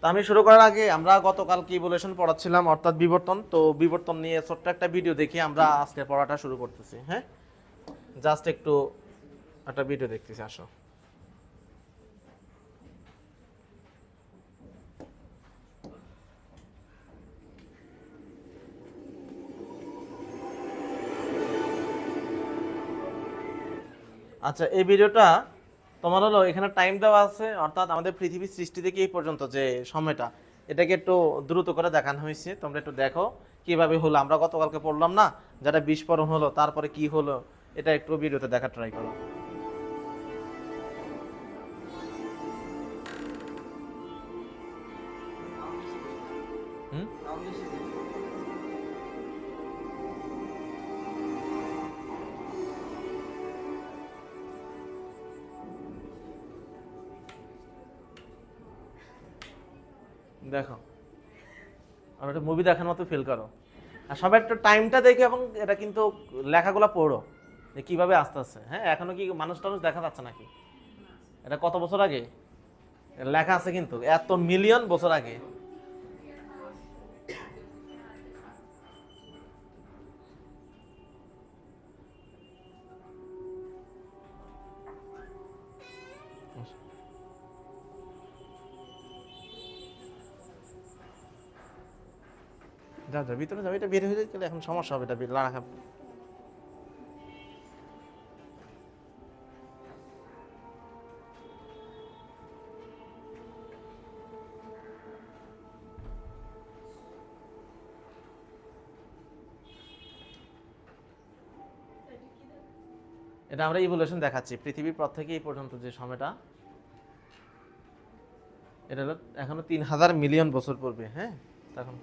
তো আমি শুরু করার আগে আমরা গতকাল কি ইভ্যালুয়েশন পড়াচ্ছিলাম অর্থাৎ বিবর্তন, তো বিবর্তন নিয়ে ছোট্ট একটা ভিডিও দেখি আমরা আজকে পড়াটা শুরু করতেছি। হ্যাঁ, জাস্ট একটু একটা ভিডিও দেখতেছি, আসো। আচ্ছা, এই ভিডিওটা তোমার হলো এখানে টাইম দেওয়া আছে, অর্থাৎ আমাদের পৃথিবীর সৃষ্টি থেকে এই পর্যন্ত যে সময়টা, এটাকে একটু দ্রুত করে দেখানো হয়েছে। তোমরা একটু দেখো কিভাবে হলো। আমরা গতকালকে পড়লাম না, যেটা বিস্ফোরণ হলো তারপরে কি হলো, এটা একটু ভিডিওতে দেখা ট্রাই করো। হুম, দেখো, আর একটা মুভি দেখার মতো ফিল করো। আর সবাই একটু টাইমটা দেখে, এবং এটা কিন্তু লেখাগুলো পড়ো যে কিভাবে আস্তে আস্তে। হ্যাঁ, এখনো কি মানুষ টানুষ দেখা যাচ্ছে নাকি? এটা কত বছর আগে লেখা আছে, কিন্তু এত মিলিয়ন বছর আগে। যা যা ভিতরে যাও, এটা বের হয়ে গেলে এখন সমস্যা হবে, এটা রাখা। এটা আমরা ইভলিউশন দেখাচ্ছি পৃথিবীর পর থেকে এই পর্যন্ত যে সময়টা, এটা হলো এখনো 3,000 মিলিয়ন বছর পূর্বে। হ্যাঁ, তখন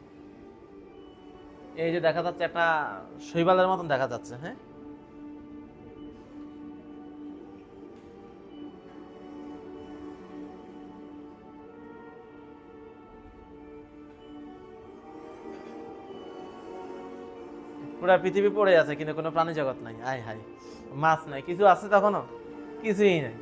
এই যে দেখা যাচ্ছে একটা শৈবালের মতন দেখা যাচ্ছে। হ্যাঁ, পুরা পৃথিবী পড়ে আছে কিন্তু কোনো প্রাণী জগৎ নাই। আয় হায়, মাছ নাই, কিছু আছে তখনও? কিছুই নাই।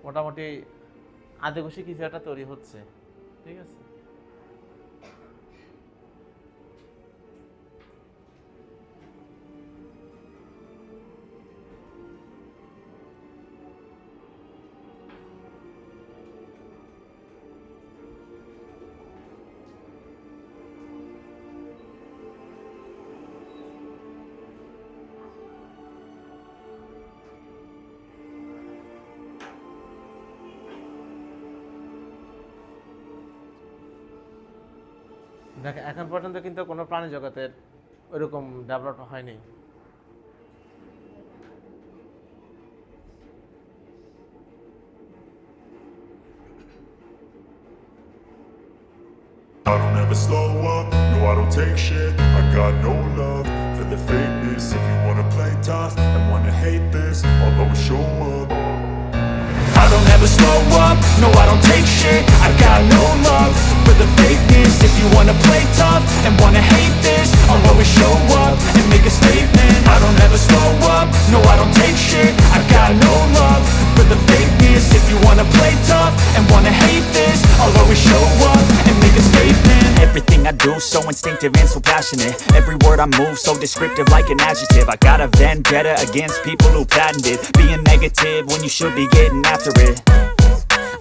মোটামুটি আদিবাসী কিছু একটা তৈরি হচ্ছে। ঠিক আছে, দেখ এখন পর্যন্ত কিন্তু কোনো প্রাণী জগতের ওইরকম ডেভেলপ হয়নি। I don't ever slow up, no I don't take shit. I got no love for the fakeness. If you wanna play tough and wanna hate this, I'll always show up. I don't ever slow up, no I don't take shit. I got no love for the fakeness. If you wanna play tough and wanna hate this, I'll always show up and make a statement. I don't ever slow up, no I don't take shit. I got no love for the fakeness. If you wanna play tough and wanna hate this, I'll always show up and make a statement. Everything I do so instinctive and so passionate. Every word I move so descriptive like an adjective. I got a vendetta against people who patented being negative when you should be getting after it.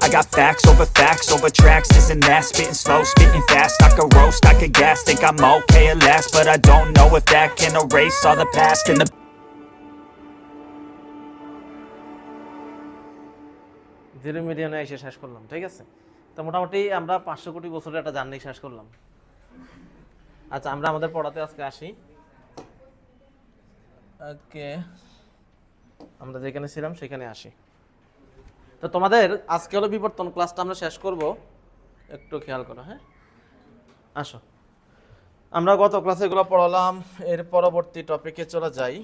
I got facts over tracks, this and that. Spitting slow, spitting fast. I could roast, I could gas. Think I'm okay at last, but I don't know if that can erase all the past and the zero মিলিয়নে এসে শেষ করলাম। ঠিক আছে, তো মোটামুটি আমরা 500 কোটি বছরের একটা জার্নি শেষ করলাম। আচ্ছা, আমরা আমাদের পড়াতে আজকে আসি। ওকে, আমরা যেখানে ছিলাম সেখানে আসি। তো তোমাদের আজকে হলো বিবর্তন ক্লাসটা আমরা শেষ করব, একটু খেয়াল করো। হ্যাঁ, আসো আমরা গত ক্লাসে এগুলো পড়ালাম, এর পরবর্তী টপিকে চলে যাই।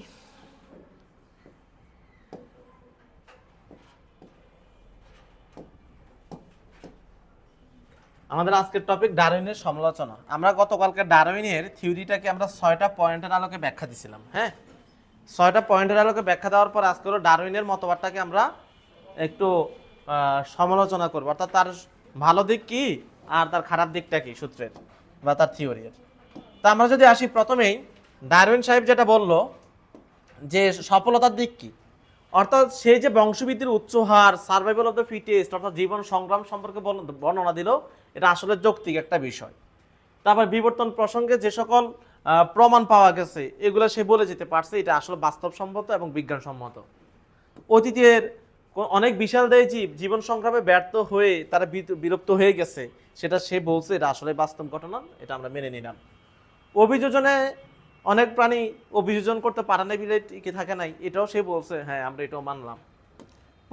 আমাদের আজকের টপিক ডারউইনের সমালোচনা। আমরা গতকালকে ডারউইনের থিওরিটাকে আমরা 6টা পয়েন্টের আলোকে ব্যাখ্যা দিছিলাম। হ্যাঁ, 6টা পয়েন্টের আলোকে ব্যাখ্যা দেওয়ার পর আজকে হলো ডারউইনের মতবাদটাকে আমরা একটু সমালোচনা করব, অর্থাৎ তার ভালো দিক কি আর তার খারাপ দিকটা কি সূত্রের বা তার থিওরির। তা আমরা যদি আসি প্রথমেই, ডারউইন সাহেব যেটা বলল যে সফলতার দিক কি, অর্থাৎ সেই যে বংশবৃদ্ধির উচ্চ হার, সার্ভাইভাল অফ দ্য ফিটেস্ট, অর্থাৎ জীবন সংগ্রাম সম্পর্কে বর্ণনা দিল, এটা আসলে যৌক্তিক একটা বিষয়। তারপর বিবর্তন প্রসঙ্গে যে সকল প্রমাণ পাওয়া গেছে এগুলো সে বলে যেতে পারছে, এটা আসলে বাস্তবসম্মত এবং বিজ্ঞানসম্মত। অতীতের অনেক বিশাল দেয় জীব জীবন সংগ্রামে ব্যর্থ হয়ে তারা বিরক্ত হয়ে গেছে, সেটা সে বলছে এটা আসলে বাস্তব ঘটনা, এটা আমরা মেনে নিলাম। অভিযোজনে অনেক প্রাণী অভিযোজন করতে পারে না বিলে টিকে থাকে নাই, এটাও সে বলছে, হ্যাঁ আমরা এটাও মানলাম।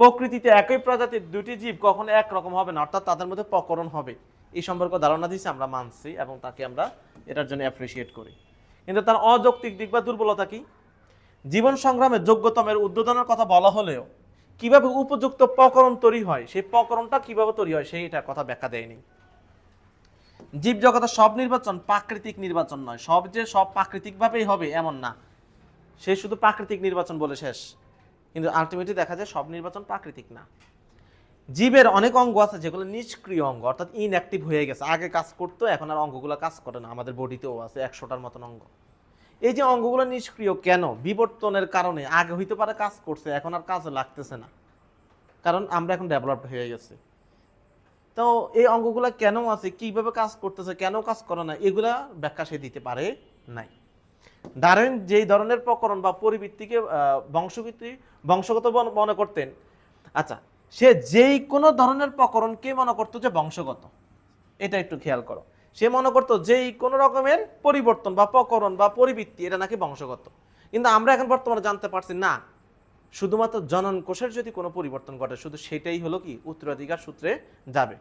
প্রকৃতিতে একই প্রজাতির দুটি জীব কখনো একরকম হবে না, অর্থাৎ তাদের মধ্যে প্রকরণ হবে, এই সম্পর্কে ধারণা দিয়েছে, আমরা মানছি এবং তাকে আমরা এটার জন্য অ্যাপ্রিসিয়েট করি। কিন্তু তার অযৌক্তিক দিক বা দুর্বলতা কি? জীবন সংগ্রামে যোগ্যতমের উদ্বোধনের কথা বলা হলেও কিভাবে উপযুক্ত প্রকরণ তৈরি হয়, সেই প্রকরণটা কিভাবে তৈরি হয় সেইটার কথা ব্যাখ্যা দেয়নি। জীব জগতের সব নির্বাচন প্রাকৃতিক নির্বাচন নয়, সব যে সব প্রাকৃতিকভাবেই হবে এমন না, সে শুধু প্রাকৃতিক নির্বাচন বলে শেষ, কিন্তু আলটিমেটলি দেখা যায় সব নির্বাচন প্রাকৃতিক না। জীবের অনেক অঙ্গ আছে যেগুলো নিষ্ক্রিয় অঙ্গ, অর্থাৎ ইনঅ্যাক্টিভ হয়ে গেছে, আগে কাজ করতো এখন আর অঙ্গগুলো কাজ করে না। আমাদের বডিতেও আছে 100টার মতন অঙ্গ। এই যে অঙ্গগুলো নিষ্ক্রিয় কেন? বিবর্তনের কারণে। আগে হইতে পারে কাজ করছে, এখন আর কাজে লাগতেছে না, কারণ আমরা এখন ডেভেলপড হয়ে গেছি। তো এই অঙ্গগুলো কেন আছে, কিভাবে কাজ করতেছে, কেন কাজ করে না, এগুলা ব্যাখ্যা সে দিতে পারে নাই। ডারউইন যেই ধরনের প্রকরণ বা পরিবৃত্তিকে বংশগত মনে করতেন, আচ্ছা সে যেই কোনো ধরনের প্রকরণকে মনে করতো যে বংশগত, এটা একটু খেয়াল করো। সে মনে করতো যেই কোনো রকমের পরিবর্তন বা প্রকরণ বা পরিবৃত্তি এটা নাকি বংশগত। কিন্তু আমরা এখন বর্তমানে জানতে পারছি না, শুধুমাত্র জনন কোষের যদি কোনো পরিবর্তন ঘটে শুধু সেটাই হলো কি উত্তরাধিকার সূত্রে যাবে।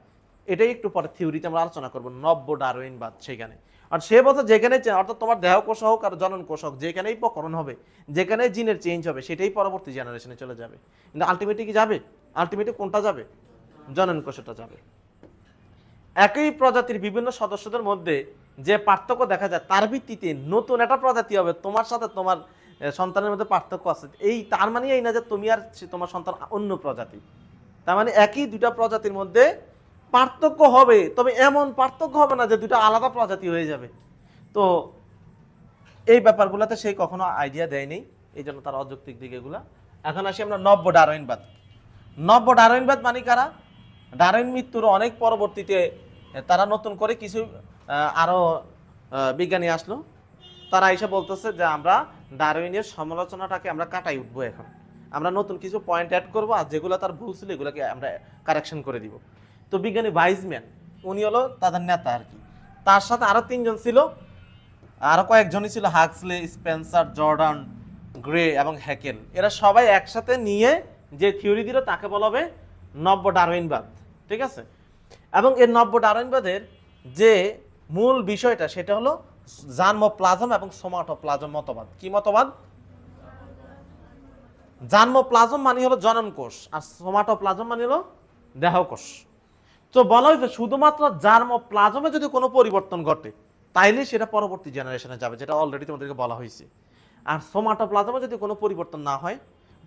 এটাই একটু পরে থিওরিতে আমরা আলোচনা করবো, নব্য ডারউইনবাদ সেখানে। আর সে বলছে যেখানে অর্থাৎ তোমার দেহ কোষ হোক আর জনন কোষ হোক, যেখানেই প্রকরণ হবে, যেখানে জিনের চেঞ্জ হবে, সেটাই পরবর্তী জেনারেশনে চলে যাবে। কিন্তু আলটিমেটলি কি যাবে? আলটিমেটলি কোনটা যাবে? জনন কোষটা যাবে। একই প্রজাতির বিভিন্ন সদস্যদের মধ্যে যে পার্থক্য দেখা যায় তার ভিত্তিতে নতুন একটা প্রজাতি হবে, তোমার সাথে তোমার সন্তানের মধ্যে পার্থক্য আছে, এই তার মানে এই না যে তুমি আর তোমার সন্তান অন্য প্রজাতি। তার মানে একই দুটা প্রজাতির মধ্যে পার্থক্য হবে, তবে এমন পার্থক্য হবে না যে দুটা আলাদা প্রজাতি হয়ে যাবে। তো এই ব্যাপারগুলোতে সেই কখনো আইডিয়া দেয়নি, এই জন্য তার অযৌক্তিক দিক এগুলা। এখন আসি আমরা নব্য ডারউইনবাদ। নব্য ডারউইনবাদ মানে কারা? ডারউইন মৃত্যুর অনেক পরবর্তীতে তারা নতুন করে কিছু আরো বিজ্ঞানী আসলো, তারা এসে বলতেছে যে আমরা ডারউইনের সমালোচনাটাকে আমরা কাটাই উঠবো, এখন আমরা নতুন কিছু পয়েন্ট অ্যাড করবো, আর যেগুলো তার ভুল ছিল এগুলোকে আমরা কারেকশন করে দিব। তো বিজ্ঞানী ভাইজম্যান উনি হলো তাদের নেতা আর কি, তার সাথে আরো 3জন ছিল, আরো কয়েকজনই ছিল, হাক্সলে, স্পেন্সার, জর্ডান, গ্রে এবং হ্যাকেল। এরা সবাই একসাথে নিয়ে যে থিওরি দিল তাকে বলা হবে নব্য ডারউইনবাদ, ঠিক আছে? এবং এর নব্য ডারউইনবাদের যে মূল বিষয়টা সেটা হলো জার্মোপ্লাজম এবং সোমাটোপ্লাজম মতবাদ। কি মতবাদ? জার্মোপ্লাজম মানে হলো জনন কোষ, আর সোমাটোপ্লাজম মানে হলো দেহকোষ। তো বলা হয়েছে শুধুমাত্র জার্মোপ্লাজমে যদি কোনো পরিবর্তন ঘটে তাইলে সেটা পরবর্তী জেনারেশনে যাবে, যেটা অলরেডি তোমাদেরকে বলা হয়েছে। আর সোমাটোপ্লাজমে যদি কোনো পরিবর্তন না হয়,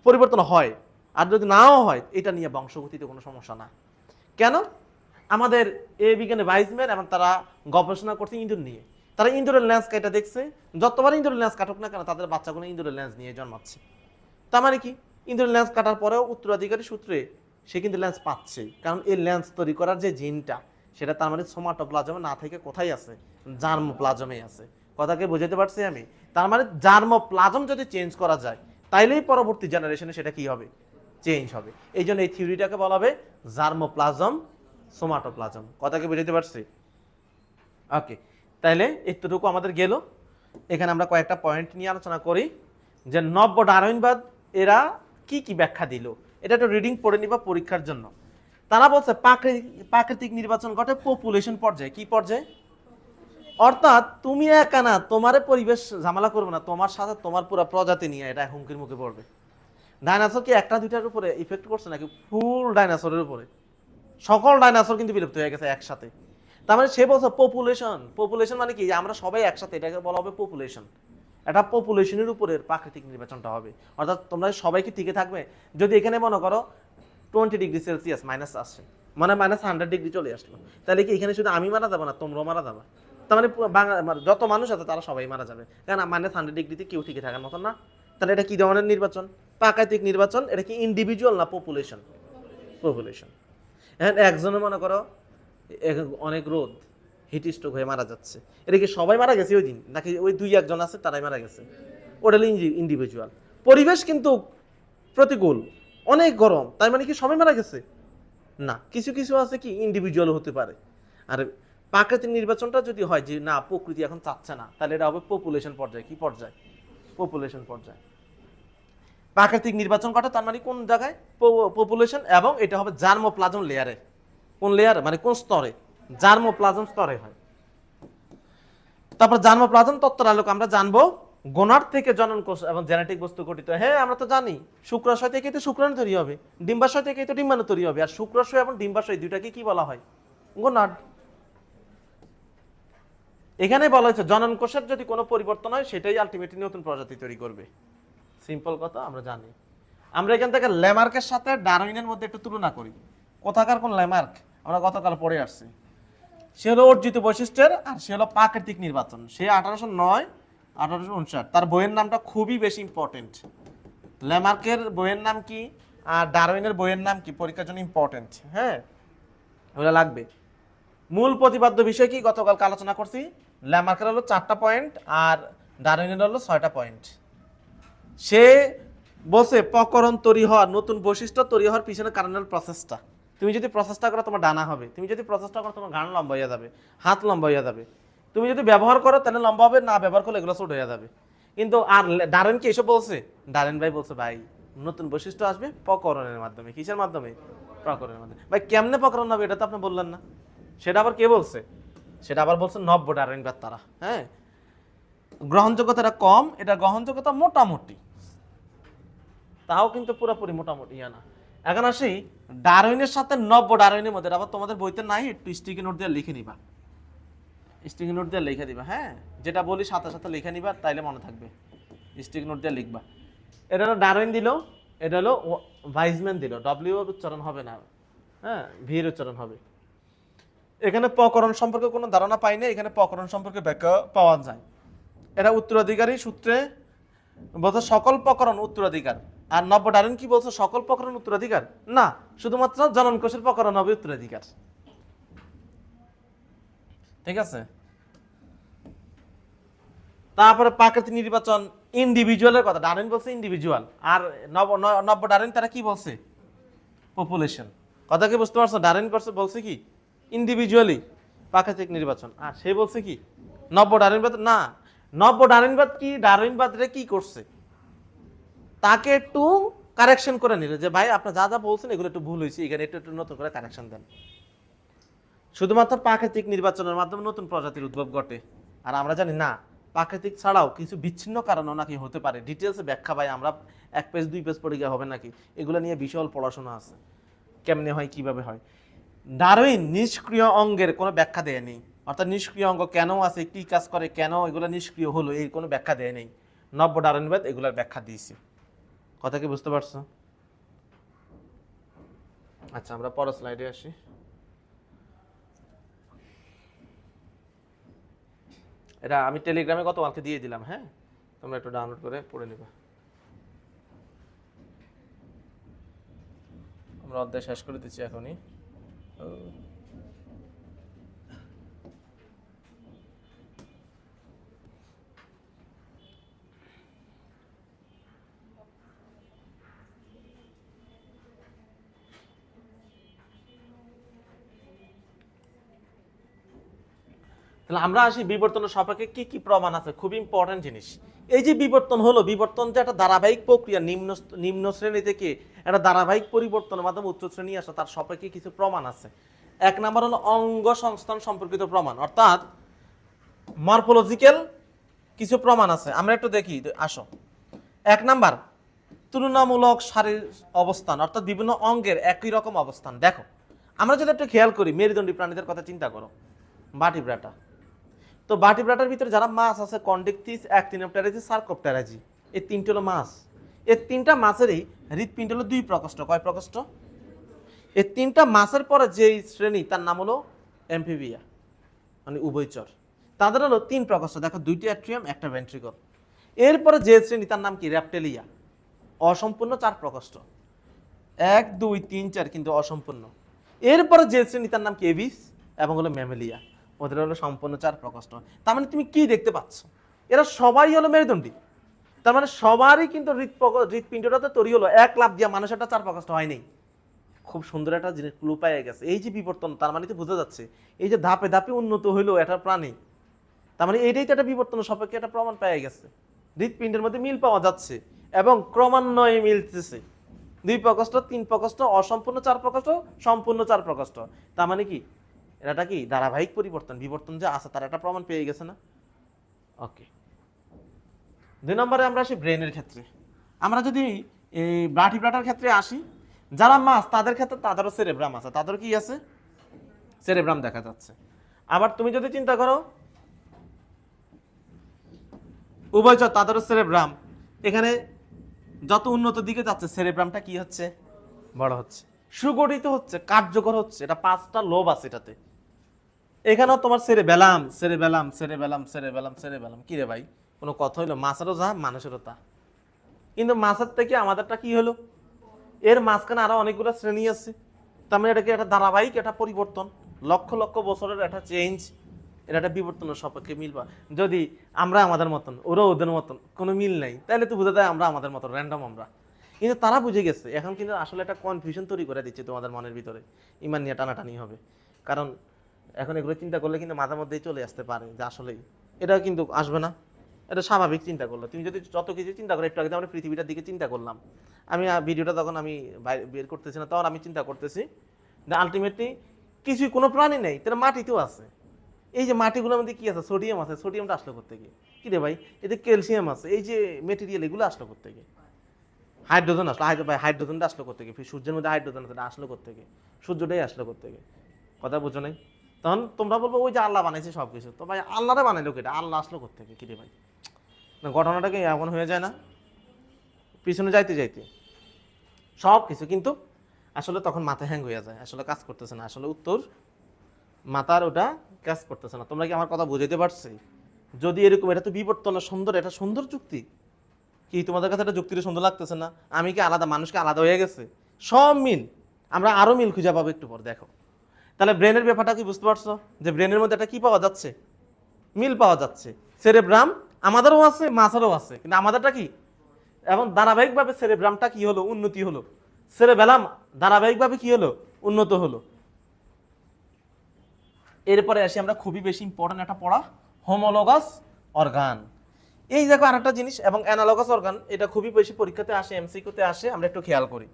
পরিবর্তন হয় আর যদি নাও হয়, এটা নিয়ে বংশগতিতে কোনো সমস্যা না। কেন? আমাদের এই বিজ্ঞানী ভাইজম্যান এবং তারা গবেষণা করছে ইঁদুর নিয়ে, তারা ইঁদুরের লেন্স কেটে দেখছে, যতবার ইঁদুরের লেন্স কাটুক না কেন তাদের বাচ্চাগুলো ইঁদুরের লেন্স নিয়ে জন্মাচ্ছে। তার মানে কি ইঁদুরের লেন্স কাটার পরেও উত্তরাধিকারী সূত্রে সে কিন্তু লেন্স পাচ্ছে, কারণ এই লেন্স তৈরি করার যে জিনটা সেটা তার মানে সোমাটোপ্লাজমে না থেকে কোথায় আছে? জার্মোপ্লাজমে আছে। কথাকে বুঝাতে পারছি আমি? তার মানে জার্মোপ্লাজম যদি চেঞ্জ করা যায় তাইলেই পরবর্তী জেনারেশনে সেটা কি হবে? চেঞ্জ হবে। এই জন্য এই থিওরিটাকে বলা হবে জার্মোপ্লাজম সোমাটোপ্লাজম। কথাকে বুঝাতে পারছি? ওকে, তাইলে এতটুকু আমাদের গেল। এখানে আমরা কয়েকটা পয়েন্ট নিয়ে আলোচনা করি যে নব্য ডারউইনবাদ এরা কি কি ব্যাখ্যা দিল, এটা একটা রিডিং পড়ে নিবা পরীক্ষার জন্য। তারা বলছে প্রাকৃতিক নির্বাচন ঘটে পপুলেশন পর্যায়ে। কি পর্যায়ে? অর্থাৎ তুমি একা না, তোমার পরিবেশ ঝামেলা করবে না, তোমার সাথে তোমার পুরো প্রজাতি নিয়ে এটা হুমকির মুখে পড়বে। ডাইনোসর কি একটা দুইটার উপরে ইফেক্ট করছে নাকি ফুল ডাইনোসরের উপরে? সকল ডাইনোসর কিন্তু বিলুপ্ত হয়ে গেছে একসাথে। তার মানে সে বলছে পপুলেশন মানে কি, আমরা সবাই একসাথে, এটাকে বলা হবে পপুলেশন। এটা পপুলেশনের উপরে প্রাকৃতিক নির্বাচনটা হবে। অর্থাৎ তোমরা সবাই কি টিকে থাকবে? যদি এখানে মনে করো 20°C মাইনাস আসছে, মানে -100° চলে আসলো, তাহলে কি এখানে শুধু আমি মারা যাবো না, তোমরাও মারা যাবে? তার মানে যত মানুষ আছে তারা সবাই মারা যাবে, কারণ -100°তে কেউ টিকে থাকার মতন না। তাহলে এটা কি ধরনের নির্বাচন? প্রাকৃতিক নির্বাচন। এটা কি ইন্ডিভিজুয়াল না পপুলেশন? পপুলেশন। এখন একজনে মনে করো অনেক রোদ, হিট স্ট্রোক হয়ে মারা যাচ্ছে, এটা কি সবাই মারা গেছে ওই দিন, নাকি ওই 2-1 জন আছে তারাই মারা গেছে? ওটা হলো ইন্ডিভিজুয়াল। পরিবেশ কিন্তু প্রতিকূল, অনেক গরম, তাই মানে কি সবাই মারা গেছে? না, কিছু কিছু আছে কি ইন্ডিভিজুয়াল হতে পারে। আর প্রাকৃতিক নির্বাচনটা যদি হয় যে না প্রকৃতি এখন চাচ্ছে না, তাহলে এটা হবে পপুলেশন পর্যায়ে। কি পর্যায়ে? পপুলেশন পর্যায়ে। প্রাকৃতিক নির্বাচন ঘটে তার মানে কোন জায়গায়? পপুলেশন। এবং এটা হবে জার্মোপ্লাজম লেয়ারে। কোন লেয়ার মানে কোন স্তরে? জার্মোপ্লাজম স্তরে হয়। তারপর জার্মোপ্লাজম তত্ত্বের আলোকে আমরা জানবো গোনাড থেকে জনন কোষ এবং জেনেটিক বস্তু গঠিত। হ্যাঁ, আমরা তো জানি শুক্রাশয় থেকে তো শুক্রাণু তৈরি হবে, ডিম্বাশয় থেকে তো ডিম্বাণু তৈরি হবে। আর শুক্রাশয় এবং ডিম্বাশয় দুইটাকে কি বলা হয়? গোনাড। এখানে বলা হয়েছে জনন কোষের যদি কোনো পরিবর্তন হয় সেটাই আলটিমেটলি নতুন প্রজাতি তৈরি করবে। সিম্পল কথা আমরা জানি। আমরা এখান থেকে ল্যামার্কের সাথে ডারউইনের মধ্যে একটু তুলনা করি। কোথাকার কোন ল্যামার্ক? আমরা গতকাল পড়ে আসছি। সে হলো অর্জিত বৈশিষ্ট্যের, আর সে হলো প্রাকৃতিক নির্বাচন। সে 1809-1859। তার বইয়ের নামটা খুবই বেশি ইম্পর্টেন্ট। ল্যামার্কের বইয়ের নাম কি আর ডারউইনের বইয়ের নাম কি, পরীক্ষার জন্য ইম্পর্টেন্ট। হ্যাঁ, ওগুলো লাগবে। মূল প্রতিপাদ্য বিষয় কি গতকালকে আলোচনা করছি। ল্যামার্কের হলো 4টা পয়েন্ট আর ডারউইনের হলো 6টা পয়েন্ট। সে বলছে প্রকরণ তৈরি হওয়ার, নতুন বৈশিষ্ট্য তৈরি হওয়ার পিছনে কারণের প্রসেসটা। তুমি যদি প্রসেসটা করো তোমার ডানা হবে, তুমি যদি প্রসেসটা করো তোমার ঘাড় লম্বা হয়ে যাবে, হাত লম্বা হয়ে যাবে। তুমি যদি ব্যবহার করো তাহলে লম্বা হবে, না ব্যবহার করলে এগুলো ছোট হয়ে যাবে। কিন্তু আর ডারউইন কি এসব বলছে? ডারউইন ভাই বলছে ভাই নতুন বৈশিষ্ট্য আসবে প্রকরণের মাধ্যমে। কিসের মাধ্যমে? প্রকরণের মাধ্যমে। ভাই কেমনে প্রকরণ হবে এটা তো আপনি বললেন না। সেটা আবার কে বলছে? সেটা আবার বলছে নব্য ডারউইনবাদ তারা। হ্যাঁ, গ্রহণযোগ্যতাটা কম, এটা গ্রহণযোগ্যতা মোটামুটি, তাও কিন্তু পুরোপুরি মোটামুটি না। এখন আসি ডারউইনের সাথে নব্য ডারউইনের মধ্যে। আবার তোমাদের বইতে নাই, একটু স্টিকি নোট দিয়ে লিখে নিবা, স্টিকি নোট দিয়ে লিখে দিবা। হ্যাঁ, যেটা বলি সাথে সাথে লিখে নিবা, তাইলে মনে থাকবে। স্টিকি নোট দিয়ে লিখবা। এটা হলো ডারউইন দিল, এটা হলো ভাইজম্যান দিল। ডব্লিউ এর উচ্চারণ হবে না, হ্যাঁ, ভি এর উচ্চারণ হবে। এখানে প্রকরণ সম্পর্কে কোনো ধারণা পাই না, এখানে প্রকরণ সম্পর্কে ব্যাখ্যা পাওয়া যায়। এটা উত্তরাধিকারী সূত্রে বলছে সকল প্রকরণ উত্তরাধিকার। আর নব্য ডারউইন কি বলছে? সকল প্রকরণ উত্তরাধিকার না, শুধুমাত্র জনন কোষের প্রকরণ হবে উত্তরাধিকার। ঠিক আছে। তারপরে প্রাকৃতিক নির্বাচন ইন্ডিভিজুয়ালের কথা ডারউইন বলছে ইন্ডিভিজুয়াল, আর নব্য ডারউইন তারা কি বলছে? পপুলেশন। কথা কি বুঝতে পারছো? ডারউইন বলছে কি ইন্ডিভিজুয়ালি প্রাকৃতিক নির্বাচন, আর সে বলছে কি নব্য ডারউইনবাদ না। নব্য ডারউইনবাদ কি, ডারউইনবাদরে কি করছে? তাকে একটু কারেকশন করে নিল যে ভাই আপনার যা যা বলছেন এগুলো একটু ভুল হয়েছে, এখানে একটু একটু নতুন করে কারেকশন দেন। শুধুমাত্র প্রাকৃতিক নির্বাচনের মাধ্যমে নতুন প্রজাতির উদ্ভব ঘটে। আর আমরা জানি না প্রাকৃতিক ছাড়াও কিছু বিচ্ছিন্ন কারণও নাকি হতে পারে। ডিটেলসে ব্যাখ্যা ভাই আমরা 1 পেজ 2 পেজ পড়ে গিয়ে হবে নাকি, এগুলো নিয়ে বিশাল পড়াশোনা আছে, কেমনে হয় কিভাবে হয়। ডারউইন নিষ্ক্রিয় অঙ্গের কোনো ব্যাখ্যা দেয়নি, অর্থাৎ নিষ্ক্রিয় অঙ্গ কেন আছে, কি কাজ করে, কেন এগুলো নিষ্ক্রিয় হলো, এই কোনো ব্যাখ্যা দেয় নেই। নব্য ডারউইনবাদ এগুলোর ব্যাখ্যা দিয়েছে। কথা কি বুঝতে পারছো? আচ্ছা, আমরা পরের স্লাইডে আসি। এটা আমি টেলিগ্রামে গতকালকে দিয়ে দিলাম। হ্যাঁ, তোমরা একটু ডাউনলোড করে পড়ে নিবা। আমরা অধ্যায় শেষ করে দিচ্ছি এখনই। তাহলে আমরা আসি বিবর্তনের সাপেক্ষে কি কি প্রমাণ আছে, খুব ইম্পর্টেন্ট জিনিস। এই যে বিবর্তন হলো, বিবর্তন যে একটা ধারাবাহিক প্রক্রিয়া, নিম্ন শ্রেণী থেকে একটা ধারাবাহিক পরিবর্তনের মাধ্যমে উচ্চ শ্রেণী আসা, তার সাপেক্ষে কিছু প্রমাণ আছে। এক নাম্বার হলো অঙ্গ সংস্থান সম্পর্কিত প্রমাণ, অর্থাৎ মরফোলজিক্যাল কিছু প্রমাণ আছে। আমরা একটু দেখি, আসো। এক নাম্বার, তুলনামূলক শারীর অবস্থান, অর্থাৎ বিভিন্ন অঙ্গের একই রকম অবস্থান। দেখো, আমরা যদি একটু খেয়াল করি, মেরুদণ্ডী প্রাণীদের কথা চিন্তা করো, ভার্টিব্রাটা। তো ভার্টিব্রাটার ভিতরে যারা মাছ আছে, কন্ডিকথিস, অ্যাক্টিনোপটেরাজি, সার্কোপটেরাজি, এই তিনটে হলো মাছ। এই তিনটা মাছেরই হৃৎপিণ্ড হলো দুই প্রকোষ্ঠ। কয় প্রকোষ্ঠ? এই তিনটা মাছের পরে যেই শ্রেণী, তার নাম হলো অ্যামফিবিয়া, মানে উভয়চর। তাদের হলো তিন প্রকোষ্ঠ। দেখো, দুইটি অ্যাট্রিয়াম, একটা ভেন্ট্রিকল। এরপরে যে শ্রেণী, তার নাম কি? র্যাপটেলিয়া, অসম্পূর্ণ চার প্রকোষ্ঠ, 1 2 3 4, কিন্তু অসম্পূর্ণ। এরপরে যে শ্রেণী, তার নাম কি? এভিস, এবং হলো ম্যামেলিয়া, ওদের হলো সম্পূর্ণ চার প্রকোষ্ঠ। তার মানে তুমি কি দেখতে পাচ্ছ? এরা সবাই হলো মেরুদণ্ডী। তার মানে সবারই কিন্তু হৃৎপিণ্ডটাতে তৈরি হলো এক লাফ দিয়া, মানুষের একটা চার প্রকোষ্ঠ হয়নি। খুব সুন্দর একটা জিনিস ক্লু পেয়ে গেছে। এই যে বিবর্তন, তার মানে তো বোঝা যাচ্ছে এই যে ধাপে ধাপে উন্নত হইলো একটা প্রাণী, তার মানে এইটাই তো একটা বিবর্তনের সাপেক্ষে একটা প্রমাণ পেয়ে গেছে। হৃৎপিণ্ডের মধ্যে মিল পাওয়া যাচ্ছে এবং ক্রমান্বয়ে মিলতেছে। 2 প্রকোষ্ঠ, 3 প্রকোষ্ঠ, অসম্পূর্ণ 4 প্রকোষ্ঠ, সম্পূর্ণ 4 প্রকোষ্ঠ। তার মানে কি এটা কি ধারাবাহিক পরিবর্তন, বিবর্তন যে আছে তার একটা প্রমাণ পেয়ে গেছে না? ওকে। 2 নম্বরে আমরা আসি ব্রেনের ক্ষেত্রে। আমরা যদি এই ভার্টিব্রাটার ক্ষেত্রে আসি, যারা মাছ তাদের ক্ষেত্রে তাদেরও সেরেব্রাম আছে। তাদের কি আছে? সেরেব্রাম দেখা যাচ্ছে। আবার তুমি যদি চিন্তা করো উভয়চর, তাদেরও সেরেব্রাম। এখানে যত উন্নত দিকে যাচ্ছে সেরেব্রামটা কি হচ্ছে? বড় হচ্ছে, সুগঠিত হচ্ছে, কার্যকর হচ্ছে। এটা 5টা লোব আছে এটাতে। এখানেও তোমার সেরেবেলাম, সেরেবেলাম, সেরেবেলাম, সেরেবেলাম, সেরেবেলাম। কি রে ভাই, কোনো কথা হইলো? মাছেরও যা, মানুষেরও তা। কিন্তু মাছের থেকে আমাদেরটা কি হলো? এর মাঝখানে আরো অনেকগুলো শ্রেণী আছে। তার মানে এটা কি একটা ধারাবাহিক একটা পরিবর্তন, লক্ষ লক্ষ বছরের একটা চেঞ্জ। এটা একটা বিবর্তনের সাপেক্ষে মিলবা। যদি আমরা আমাদের মতন, ওরা ওদের মতন, কোনো মিল নাই, তাহলে তো বোঝা যায় আমরা আমাদের মতন র্যান্ডম আমরা। কিন্তু তারা বুঝে গেছে। এখন কিন্তু আসলে একটা কনফিউশন তৈরি করে দিচ্ছে তোমাদের মনের ভিতরে, ইমান নিয়ে টানাটানি হবে। কারণ এখন এগুলো চিন্তা করলে কিন্তু মাথার মধ্যেই চলে আসতে পারে যে আসলেই এটা কিন্তু আসবে না। এটা স্বাভাবিক চিন্তা করলো। তুমি যদি যত কিছু চিন্তা করো, একটু আগে আমরা পৃথিবীটার দিকে চিন্তা করলাম, আমি ভিডিওটা তখন আমি বের করতেছি না, তখন আমি চিন্তা করতেছি যে আলটিমেটলি কিছুই, কোনো প্রাণী নেই, তাহলে মাটিতেও আছে। এই যে মাটিগুলোর মধ্যে কি আছে? সোডিয়াম আছে। সোডিয়ামটা আসলো করতে গিয়ে কি রে ভাই? এতে ক্যালসিয়াম আছে। এই যে মেটেরিয়াল, এগুলো আসলো করতে গিয়ে হাইড্রোজেন আসলো। হাইড্রোজেনটা আসলো করতে গিয়ে, সূর্যের মধ্যে হাইড্রোজেন আছে, আসলো করতে গিয়ে সূর্যটাই আসলো করতে গিয়ে। কথা বুঝো নাই? তখন তোমরা বলবো ওই যে আল্লাহ বানাইছে সব কিছু। তো ভাই আল্লাহরে বানাইলো কেটে, আল্লাহ আসলো করতে গিয়ে? কি রে ভাই, না ঘটনাটাকে এমন হয়ে যায় না পিছনে যাইতে যাইতে সব কিছু? কিন্তু আসলে তখন মাথা হ্যাং হয়ে যায়, আসলে কাজ করতেছে না। আসলে উত্তর মাথার ওটা কাজ করতেছে না। তোমরা কি আমার কথা বুঝাইতে পারছি? যদি এরকম, এটা তো বিবর্তনের সুন্দর, এটা সুন্দর যুক্তি। কি তোমাদের কাছে এটা যুক্তিটা সুন্দর লাগতেছে না? আমি কি আলাদা, মানুষকে আলাদা হয়ে গেছে? সব মিল। আমরা আরো মিল খুঁজে পাবো একটু পর, দেখো। তাহলে ব্রেনের ব্যাপারটা কি বুঝতে পারছো? যে ব্রেনের মধ্যে একটা কি পাওয়া যাচ্ছে? মিল পাওয়া যাচ্ছে। সেরেব্রাম আমাদেরও আছে, মাছেরও আছে, কিন্তু আমাদেরটা কি? এবং ধারাবাহিকভাবে সেরেব্রামটা কি হলো? উন্নতি হলো। সেরেবেলাম ধারাবাহিকভাবে কি হলো? উন্নত হলো। এরপরে আসি আমরা খুবই বেশি ইম্পর্টেন্ট একটা পড়া, হোমোলোগাস অর্গান। এই দেখো আরেকটা জিনিস, এবং অ্যানালগাস অর্গান, এটা খুবই বেশি পরীক্ষাতে আসে, এমসিকিউতে আসে। আমরা একটু খেয়াল করি,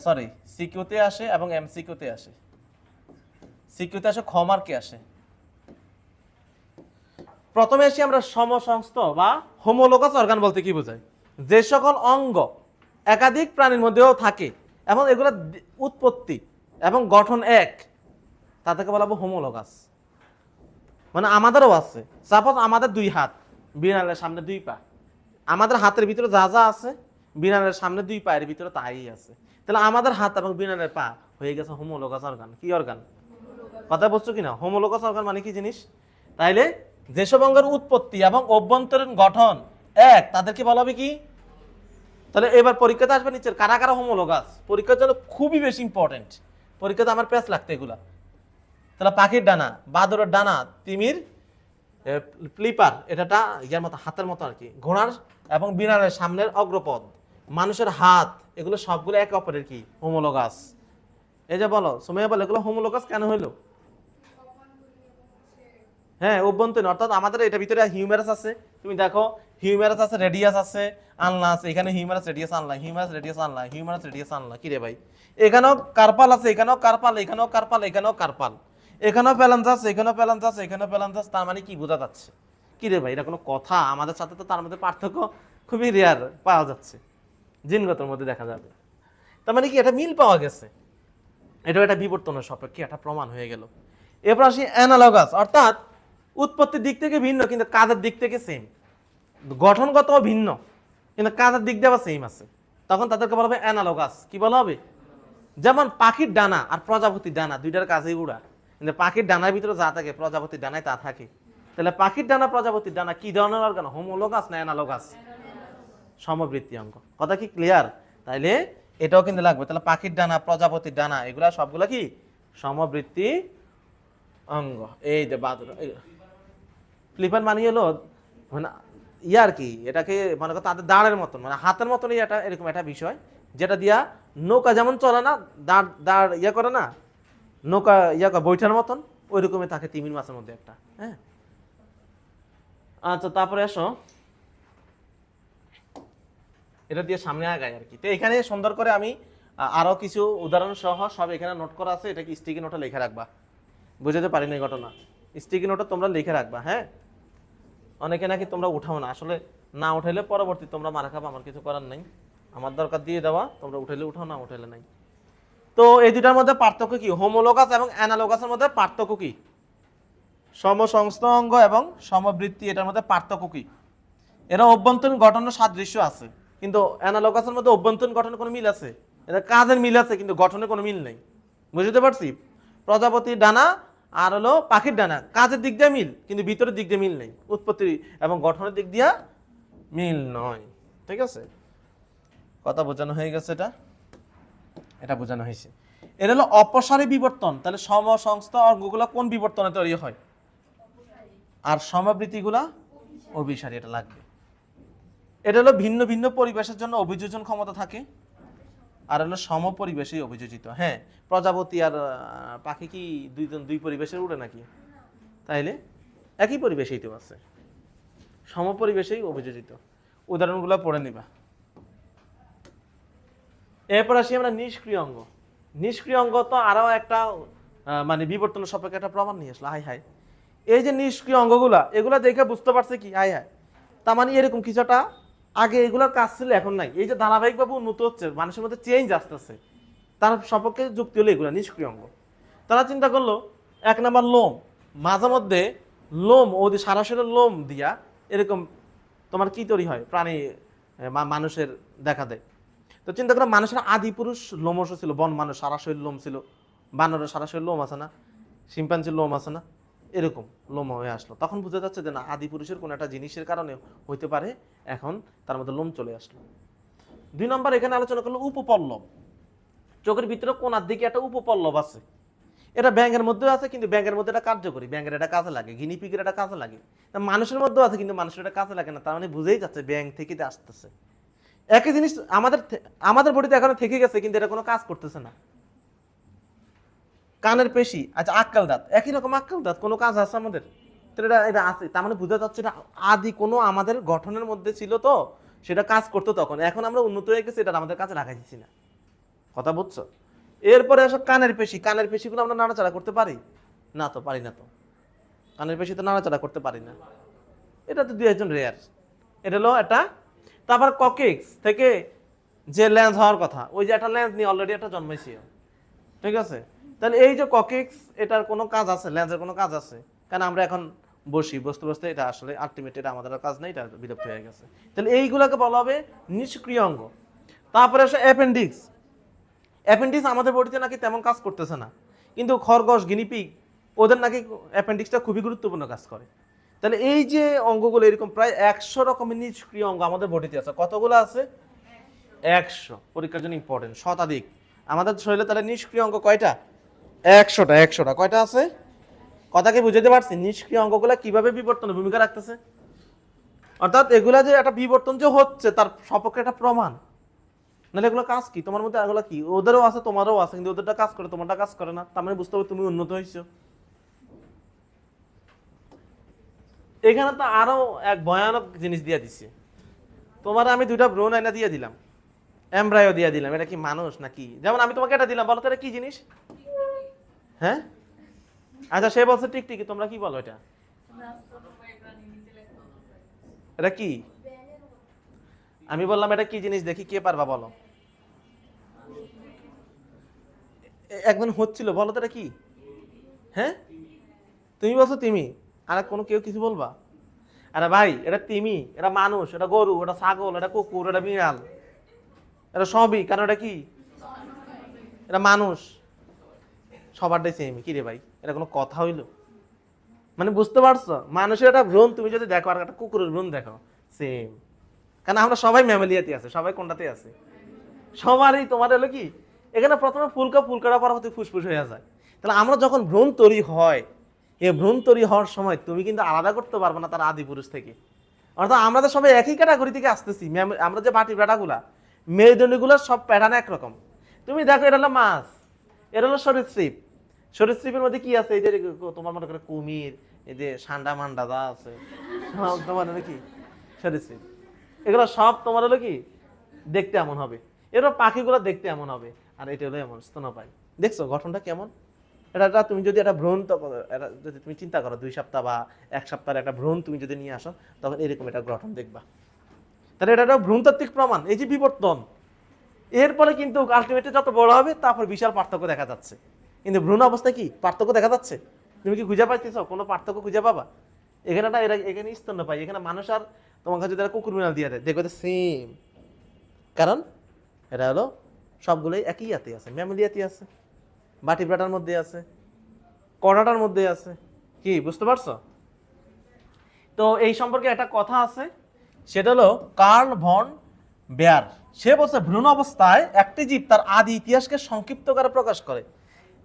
সরি সিকিউতে আসে এবং এমসিকিউতে আসে। সিকিউতে আসে, ক্ষমার্কে আসে। প্রথমে আসি আমরা সমসংস্থ বা হোমোলোগাস অর্গান বলতে কি বোঝায়? যে সকল অঙ্গ একাধিক প্রাণীর মধ্যেও থাকে এবং এগুলো উৎপত্তি এবং গঠন এক, তাদেরকে বলা হবে হোমোলোগাস। মানে আমাদেরও আছে। সাপোজ আমাদের 2 হাত, বিড়ালের সামনে 2 পা। আমাদের হাতের ভিতরে যা যা আছে, বিড়ালের সামনে 2 পায়ের ভিতরে তাই আছে। তাহলে আমাদের হাত এবং বিড়ালের পা হয়ে গেছে হোমোলোগাস অর্গান। কি অর্গান? কথা বলছো কিনা? হোমোলোগাস অর্গান মানে কি জিনিস? তাইলে যেসব অঙ্গের উৎপত্তি এবং অভ্যন্তরীণ গঠন এক, তাদেরকে বলা হবে কি? তাহলে এবার পরীক্ষাতে আসবে নিচের কারা কারা হোমোলোগাস। পরীক্ষার জন্য খুবই বেশি ইম্পর্টেন্ট। পরীক্ষাতে আমার প্যাচ লাগতো এগুলা। তাহলে পাখির ডানা, বাদরের ডানা, তিমির প্লিপার, এটা ইয়ার মতো, হাতের মতো আর কি, ঘোড়ার এবং বিড়ালের সামনের অগ্রপদ, মানুষের হাত, এগুলো সবগুলো একে অপরের কি? হোমোলোগাস। এই যে বলো সুমাইয়া, বলো এগুলো হোমোলোগাস কেন হইলো? হ্যাঁ অভ্যন্তরীণ, অর্থাৎ আমাদের এটার ভিতরে হিউমেরাস আছে, তুমি দেখো হিউমেরাস আছে, রেডিয়াস আছে, আনলা আছে, এখানে humerus radius আনলা, humerus radius আনলা, humerus radius আনলা, কি রে ভাই, এখানেও কার্পাল আছে, এখানেও কার্পাল, এখানেও কার্পাল, এখানেও কার্পাল, এখানেও প্যালান্সাস, এখানেও প্যালান্সাস, এখানেও প্যালান্সাস, তার মানে কি বোঝা যাচ্ছে, কি রে ভাই এটা কোনো কথা, আমাদের সাথে তো তার মধ্যে পার্থক্য খুবই রেয়ার পাওয়া যাচ্ছে, জিনগতর মধ্যে দেখা যাবে, তার মানে কি এটা মিল পাওয়া গেছে, এটাও একটা বিবর্তনের সাপেক্ষে একটা প্রমাণ হয়ে গেল। এরপর আসি অ্যানালগাস, অর্থাৎ উৎপত্তির দিক থেকে ভিন্ন কিন্তু কাজের দিক থেকে সেম, গঠনগত ভিন্ন কিন্তু কাজের দিক দিয়ে আবার সেম আছে, তখন তাদেরকে বলা হবে অ্যানালগাস। কি বলা হবে? যেমন পাখির ডানা আর প্রজাপতির ডানা দুইটার কাজেই উড়া, কিন্তু পাখির ডানার ভিতরে যা থাকে প্রজাপতির ডানায় তা থাকে, তাহলে পাখির ডানা প্রজাপতির ডানা কি ধরনের অর্গান, হোমোলোগাস না অ্যানালগাস? সমবৃত্তি অঙ্গ। কথা কি ক্লিয়ার? তাইলে এটাও কিন্তু লাগবে, তাহলে পাখির ডানা প্রজাপতির ডানা এগুলা সবগুলা কি সমবৃত্তি অঙ্গ। এই যে বাদুর ফ্লিপার মানে হলো মানে ইয়ার কি, এটাকে মনে করো তাদের দাঁড়ের মতন, মানে হাতের মতনই এটা, এরকম একটা বিষয় যেটা দিয়া নৌকা যেমন চলে না, দাঁড় দাঁড় ইয়া করে না, নৌকা ইয়া করে বৈঠার মতন, ওই রকমই থাকে তিমির মাছের মধ্যে একটা। হ্যাঁ আচ্ছা, তারপরে আসো এটা দিয়ে সামনে আগাই আর কি। তো এখানে সুন্দর করে আমি আরো কিছু উদাহরণ সহ সব এখানে নোট করা আছে, এটা কি স্টিকি নোটে লিখে রাখবা, বুঝাতে পারি না ঘটনা, স্টিকি নোটে তোমরা লিখে রাখবা। হ্যাঁ অনেকে নাকি তোমরা উঠাও না, আসলে না উঠাইলে পরবর্তী তোমরা মারা খাবা, আমার কিছু করার নাই, আমার দরকার দিয়ে দেওয়া, তোমরা উঠাইলে উঠাও, না উঠাইলে নাই। তো এই দুটার মধ্যে পার্থক্য কি, হোমোলোগাস এবং অ্যানালোগাসের মধ্যে পার্থক্য কি, সমসংস্থ অঙ্গ এবং সমবৃত্তি এটার মধ্যে পার্থক্য কি? এরা অভ্যন্তরীণ গঠনের সাদৃশ্য আছে, কিন্তু অ্যানালগাসের মধ্যে অভ্যন্তরীণ গঠনের কোনো মিল আছে? এটা কাজের মিল আছে কিন্তু গঠনের কোনো মিল নেই, বুঝতে পারছি? প্রজাপতির ডানা আর হলো পাখির ডানা কাজের দিক দিয়ে মিল কিন্তু ভিতরের দিক দিয়ে মিল নেই, উৎপত্তি এবং গঠনের দিক দিয়ে মিল নয়। ঠিক আছে, কথা বোঝানো হয়ে গেছে? এটা বোঝানো হয়েছে। এটা হলো অপসারী বিবর্তন, তাহলে সমসংস্থ অঙ্গগুলো কোন বিবর্তনে তৈরি হয়, আর সমবৃত্তিগুলা অভিসারী, এটা লাগবে। এটা হলো ভিন্ন ভিন্ন পরিবেশের জন্য অভিযোজন ক্ষমতা থাকে, আর হলো সম পরিবেশেই অভিযোজিত। হ্যাঁ প্রজাপতি আর পাখি কি দুই পরিবেশের উড়ে নাকি? তাইলে একই পরিবেশেই তো আছে, সম পরিবেশেই অভিযোজিত। উদাহরণগুলো পড়ে নিবা। এরপর আসি আমরা নিষ্ক্রিয় অঙ্গ। নিষ্ক্রিয় অঙ্গ তো আরো একটা মানে বিবর্তনের সাপেক্ষে একটা প্রমাণ নিয়ে আসলো। হাই হাই, এই যে নিষ্ক্রিয় অঙ্গগুলা এগুলা দেখে বুঝতে পারছে কি, হাই হাই, তার মানে এরকম কিছুটা আগে এগুলোর কাজ ছিল এখন নাই, এই যে ধারাবাহিকভাবে উন্নত হচ্ছে, মানুষের মধ্যে চেঞ্জ আসতেছে, তার সপক্ষে যুক্তি হলো এগুলো নিষ্ক্রিয় অঙ্গ। তারা চিন্তা করলো 1 নাম্বার লোম, মাঝে মধ্যে লোম ওদের সারাশরীরের লোম দিয়া এরকম তোমার কি তৈরি হয়, প্রাণী মানুষের দেখা দেয়। তো চিন্তা করো মানুষের আদি পুরুষ লোমশ ছিল, বন মানুষ সারাশরীর লোম ছিল, বানরের সারাশরীর লোম আছে না, শিম্পাঞ্জির লোম আছে না, এরকম লোম হয়ে আসলো। তখন বুঝা যাচ্ছে যে না আদি পুরুষের কোনো একটা জিনিসের কারণে হইতে পারে এখন তার মধ্যে লোম চলে আসলো। 2 নম্বর এখানে আলোচনা করলো উপপল্লব, চোখের ভিতরে কোনার দিকে একটা উপপল্লব আছে, এটা ব্যাঙের মধ্যেও আছে কিন্তু ব্যাঙের মধ্যে এটা কার্যকরী, ব্যাঙের এটা কাজে লাগে, গিনিপিগের এটা কাজে লাগে, মানুষের মধ্যেও আছে কিন্তু মানুষের এটা কাজে লাগে না, তার মানে বুঝেই যাচ্ছে ব্যাঙ থেকে আসতেছে। একই জিনিস আমাদের বডিতে এখনো থেকে গেছে কিন্তু এটা কোনো কাজ করতেছে না। কানের পেশি, আচ্ছা আক্কাল দাঁত, একই রকম আক্কাল দাঁত, কোনো কাজ আছে আমাদের? এটা আছে, তার মানে বোঝা যাচ্ছে এটা আদি কোনো আমাদের গঠনের মধ্যে ছিল, তো সেটা কাজ করতো তখন, এখন আমরা উন্নত হয়ে গেছি, এটা আমাদের কাছে রাখা দিচ্ছি না। কথা বুঝছো? এরপরে আসো কানের পেশি, কানের পেশিগুলো আমরা নাড়াচাড়া করতে পারি না? তো পারি না, তো কানের পেশি তো নাড়াচাড়া করতে পারি না, এটা তো 2-1 রেয়ার। এটা হলো এটা। তারপর ককেক্স থেকে যে লেন্স হওয়ার কথা, ওই যে একটা লেন্স নিয়ে অলরেডি একটা জন্মাইছি, ঠিক আছে? তাহলে এই যে ককেক্স, এটার কোনো কাজ আছে, লেন্সের কোনো কাজ আছে? কারণ আমরা এখন বসি, বসতে বসতে এটা আসলে আলটিমেট এটা আমাদের কাজ নেই, এটা বিলুপ্ত হয়ে গেছে। তাহলে এইগুলোকে বলা হবে নিষ্ক্রিয় অঙ্গ। তারপরে আসে অ্যাপেন্ডিক্স। অ্যাপেন্ডিক্স আমাদের বডিতে নাকি তেমন কাজ করতেছে না, কিন্তু খরগোশ, গিনিপিগ ওদের নাকি অ্যাপেন্ডিক্সটা খুবই গুরুত্বপূর্ণ কাজ করে। তাহলে এই যে অঙ্গগুলো এরকম প্রায় 100 রকমের নিষ্ক্রিয় অঙ্গ আমাদের বডিতে আছে। কতগুলো আছে? 100। পরীক্ষার জন্য ইম্পর্টেন্ট, শতাধিক। আমাদের শরীরে তাহলে নিষ্ক্রিয় অঙ্গ কয়টা? 100টা। কয়টা আছে? কথা কি বুঝতে পারছি? নিষ্ক্রিয় অঙ্গগুলো কিভাবে বিবর্তনের ভূমিকা রাখতেছে, অর্থাৎ এগুলা যে একটা বিবর্তন যে হচ্ছে তার সপক্ষে একটা প্রমাণ। নাহলে এগুলো কাজ কি? তোমার মধ্যে এগুলো কি? ওদেরও আছে তোমারও আছে, কিন্তু ওদেরটা কাজ করে তোমারটা কাজ করে না, তার মানে বুঝতে হবে তুমি উন্নত হয়েছো। এখানে তো আরো এক ভয়ানক জিনিস দিয়ে দিচ্ছে। তোমার আমি দুইটা ভ্রূণ আয়না দিয়ে দিলাম, এমব্রায়ো দিয়ে দিলাম, এটা কি মানুষ নাকি? যেমন আমি তোমাকে এটা দিলাম, বলো তো এটা কি জিনিস? হ্যাঁ, আচ্ছা সে বলছে টিকটিকি, তোমরা কি বলো এটা? এটা কি? আমি বললাম এটা কি জিনিস, দেখি কে পারবা বলো। একদিন হচ্ছিল, বলো তো এটা কি? হ্যাঁ, তুমি বলছো তিমি, আর কোনো কেউ কিছু বলবা? আরে ভাই, এটা তিমি, এটা মানুষ, এটা গরু, এটা ছাগল, এটা কুকুর, এটা বিড়াল, এটা সবই। কারণ এটা কি? এটা মানুষ, সবারটাই সেম। কি রে ভাই, এটা কোনো কথা হইলো? মানে বুঝতে পারছো, মানুষের একটা ভ্রূণ তুমি যদি দেখো আর একটা কুকুরের ভ্রূণ দেখো, সেম। কারণ আমরা সবাই ম্যামেলিয়াতে আছে, সবাই কোনটাতে আছে? সবারই। তোমার হলো কি, এখানে প্রথমে ফুলকা পরবর্তী ফুসফুস হয়ে যায়। তাহলে আমরা যখন ভ্রূণ তৈরি হয়, এই ভ্রূণ তৈরি হওয়ার সময় তুমি কিন্তু আলাদা করতে পারবে না তার আদি পুরুষ থেকে। অর্থাৎ আমরা তো সবাই একই ক্যাটাগরি থেকে আসতেছি। আমরা যে বাটি বেটাগুলা, মেরুদণ্ডগুলোর সব প্যাটার্ন একরকম। তুমি দেখো, এটা হলো মাছ, এটা হলো সরীসৃপ। সরীসৃপের মধ্যে কি আছে? এই যে তোমার মনে করে কুমির, এই যে সান্ডা মান্ডা যা আছে, সব তোমার হলো কি সরীসৃপ। এগুলো সব তোমার হলো কি দেখতে এমন হবে, এগুলো পাখিগুলো দেখতে এমন হবে, আর এটা হলো এমন স্তন্যপায়ী। দেখছো গঠনটা কেমন? এটা তুমি যদি একটা ভ্রূণ, এটা যদি তুমি চিন্তা করো 2 সপ্তাহ বা 1 সপ্তাহের একটা ভ্রূণ তুমি যদি নিয়ে আসো, তখন এরকম একটা গঠন দেখবা। তাহলে এটা একটা ভ্রূণতাত্ত্বিক প্রমাণ, এই যে বিবর্তন। এরপরে কিন্তু আলটিমেটলি যত বড় হবে তারপর বিশাল পার্থক্য দেখা যাচ্ছে। কিন্তু ভ্রূণ অবস্থায় কি পার্থক্য দেখা যাচ্ছে? তুমি কি খুঁজে পাইতেছ কোনো পার্থক্য খুঁজে পাবা? এখানেটা এখানে স্তন্যপায়ী, এখানে মানুষ আর তোমার কাছে যদি কুকুর বিড়াল দিয়ে দেয়, দেখবে সেম। কারণ এটা হলো সবগুলোই একই ইয়াতে আছে, ম্যামেলিয়াতে আছে, বাটি ব্রাটার মধ্যে আছে, কর্নাটার মধ্যে আছে। কি বুঝতে পারছো? তো এই সম্পর্কে একটা কথা আছে, সেটা হলো কার্ল ভন বেয়ার। সে বলছে ভ্রূণ অবস্থায় একটি জীব তার আদি ইতিহাসকে সংক্ষিপ্ত করে প্রকাশ করে।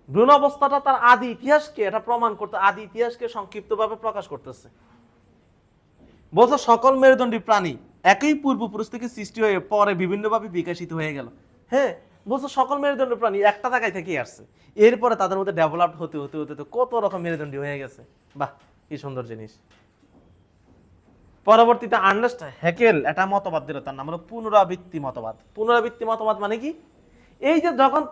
ভ্রূণ অবস্থাটা তার আদি ইতিহাসকে এটা প্রমাণ করতে, আদি ইতিহাসকে সংক্ষিপ্তভাবে প্রকাশ করতেছে। বলছে সকল মেরুদণ্ডী প্রাণী একই পূর্বপুরুষ থেকে সৃষ্টি হয়ে পরে বিভিন্নভাবে বিকশিত হয়ে গেল। হ্যাঁ, বলছে সকল মেরুদণ্ডী প্রাণী একটা জায়গায় থেকে আসছে, এরপরে তাদের মধ্যে ডেভেলপড হতে হতে হতে হতে কত রকম মেরুদণ্ডী হয়ে গেছে। বাহ, কি সুন্দর জিনিস। পরবর্তীতে আর্নেস্ট হ্যাকেল একটা মতবাদ দিল, তার নাম হলো পুনরাবৃত্তি মতবাদ। পুনরাবৃত্তি মতবাদ মানে কি? এই যে যখন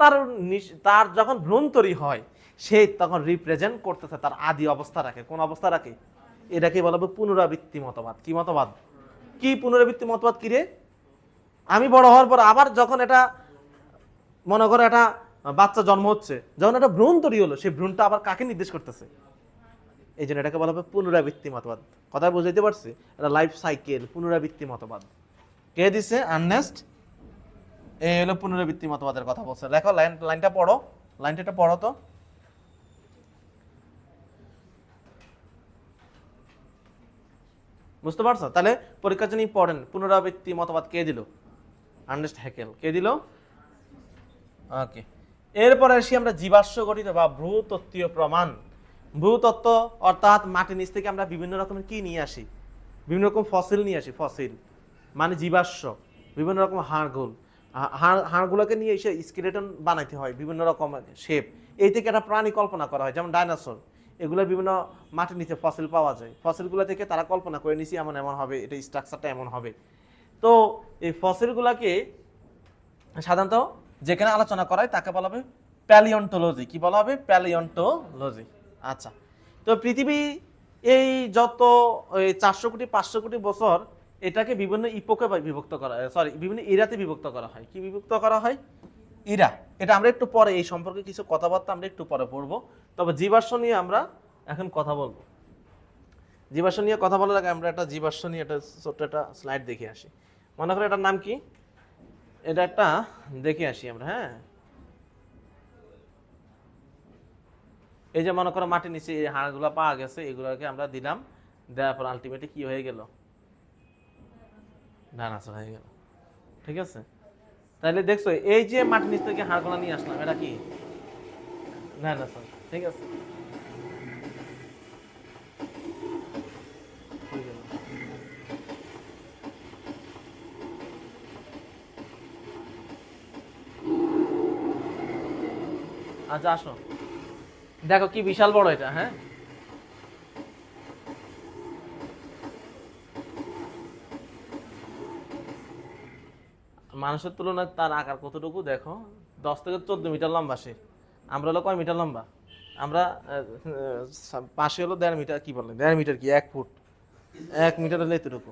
তার যখন ভ্রূণ তৈরি হয়, সে তখন রিপ্রেজেন্ট করতেছে তার আদি অবস্থা রাখে। কোন অবস্থা রাখে? এটাকে বলা হবে পুনরাবৃত্তি মতবাদ। কি মতবাদ? কি পুনরাবৃত্তি মতবাদ? কি রে, আমি বড় হওয়ার পর আবার যখন এটা মনে করো একটা বাচ্চা জন্ম হচ্ছে, যখন একটা ভ্রূণ তৈরি হলো, সেই ভ্রূণটা আবার কাকে নির্দেশ করতেছে? এই জন্য এটাকে বলা হবে পুনরাবৃত্তি মতবাদ। কথা বুঝাইতে পারছি? এটা লাইফ সাইকেল, পুনরাবৃত্তি মতবাদ। কে দিছে? আর্নেস্ট। এই হলো পুনরাবৃত্তি মতবাদের কথা বলছে। দেখো লাইনটা পড়ো, লাইনটা পড়ো তো। বুঝতে পারছো? তাহলে পরীক্ষার জন্য পড়েন, পুনরাবৃত্তি মতবাদ কে দিল? Ernst Haeckel. কে দিল? ওকে। এরপরে আসি আমরা জীবাশ্ম গঠিত বা ভূতত্ত্বীয় প্রমাণ। ভূতত্ত্ব অর্থাৎ মাটির নিচ থেকে আমরা বিভিন্ন রকমের কি নিয়ে আসি? বিভিন্ন রকম ফসিল নিয়ে আসি। ফসিল মানে জীবাশ্ম, বিভিন্ন রকম হাড়গুলোকে নিয়ে এসে স্কেলেটন বানাইতে হয়, বিভিন্ন রকম শেপ। এই থেকে একটা প্রাণী কল্পনা করা হয়, যেমন ডাইনোসর। এগুলোর বিভিন্ন মাটির নিচে ফসিল পাওয়া যায়। ফসিলগুলো থেকে তারা কল্পনা করে নিছি এমন এমন হবে, এটা স্ট্রাকচারটা এমন হবে। তো এই ফসিলগুলোকে সাধারণত যেখানে আলোচনা করা হয় তাকে বলা হবে প্যালিওন্টোলজি। কি বলা হবে? প্যালিওন্টোলজি। আচ্ছা, তো পৃথিবী এই যত 400 কোটি 500 কোটি বছর, এটাকে বিভিন্ন ইপোকে বিভক্ত করা, বিভিন্ন ইরাতে বিভক্ত করা হয়। কি বিভক্ত করা হয়? ইরা। এটা আমরা একটু পরে এই সম্পর্কে কিছু কথাবার্তা আমরা একটু পরে পড়বো। তবে জীবাশ্ম নিয়ে আমরা এখন কথা বলবো। জীবাশ্ম নিয়ে কথা বলার আগে আমরা একটা জীবাশ্ম নিয়ে একটা ছোট্ট একটা স্লাইড দেখে আসি। মনে করো এটার নাম কি? এটা একটা দেখে আসি আমরা। হ্যাঁ, এই যে মনে করো মাটির নিচে এই হাড়গুলো পাওয়া গেছে, এগুলোকে আমরা দিলাম, দেওয়ার পর আলটিমেটলি কি হয়ে গেল? ডাইনোসর হয়ে গেল। ঠিক আছে, তাহলে দেখছো এই যে মাটির নিচ থেকে হাড়গুলো নিয়ে আসলাম, এটা কি? ডাইনোসর। ঠিক আছে, আচ্ছা আসো দেখো কি বিশাল বড় এটা। হ্যাঁ, মানুষের তুলনায় তার আকার কতটুকু দেখো, 10 থেকে 14 মিটার লম্বা সে। আমরা হলো কয় মিটার লম্বা? আমরা পাশে হলো 1.5 মিটার, কি বলে 1.5 মিটার কি 1 ফুট, 1 মিটার হলে এতটুকু।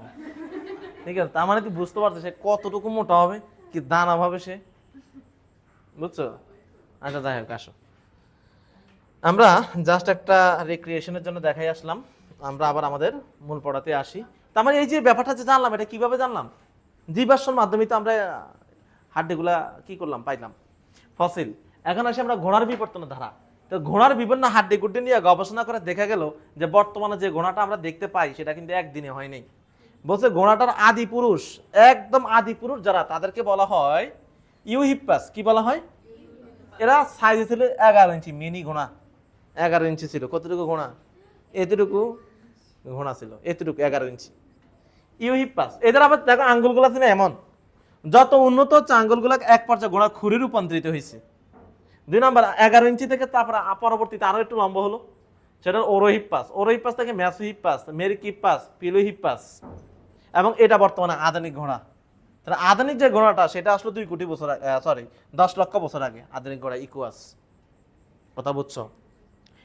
ঠিক আছে, তার মানে তুই বুঝতে পারছিস সে কতটুকু মোটা হবে, কি দানা হবে সে, বুঝছো? আচ্ছা যাই হোক, আসো আমরা জাস্ট একটা রিক্রিয়েশনের জন্য দেখাই আসলাম, আমরা আবার আমাদের মূল পড়াতে আসি। তার মানে এই যে ব্যাপারটা যে জানলাম, এটা কিভাবে জানলাম? জীবাশ্মের মাধ্যমে তো আমরা হাড্ডিগুলা কি করলাম, পাইলাম, ফসিল। এখন আসি আমরা ঘোড়ার বিবর্তনের ধারা। তো ঘোড়ার বিভিন্ন হাড্ডি গুড্ডি নিয়ে গবেষণা করে দেখা গেল যে বর্তমানে যে ঘোড়াটা আমরা দেখতে পাই সেটা কিন্তু একদিনে হয়নি। বলছে ঘোড়াটার আদি পুরুষ, একদম আদি পুরুষ যারা, তাদেরকে বলা হয় ইউহিপ্পাস। কি বলা হয়? এরা সাইজে ছিল 11 ইঞ্চি, মিনি ঘোড়া 11 ইঞ্চি ছিল। কতটুকু ঘোড়া? এতটুকু ঘোড়া ছিল, এতটুকু 11 ইঞ্চি ইউহিপ্পাস। এদের আবার দেখো আঙ্গুলগুলা ছিল এমন, যত উন্নত হচ্ছে আঙ্গুলগুলা এক পর্যায়ে ঘোড়া খুরে রূপান্তরিত হয়েছে। 2 নম্বর 11 ইঞ্চি থেকে তারপর পরবর্তীতে আরো একটু লম্বা হলো, সেটা ওরোহিপ্পাস। ওরোহিপ্পাস থেকে ম্যাসোহিপ্পাস, মেরিকিপ্পাস, পিলোহিপ্পাস, এবং এটা বর্তমানে আধুনিক ঘোড়া। তাহলে আধুনিক যে ঘোড়াটা সেটা আসলে 2 কোটি বছর, 10 লক্ষ বছর আগে আধুনিক ঘোড়া ইকুয়াস। কথা বুঝছো?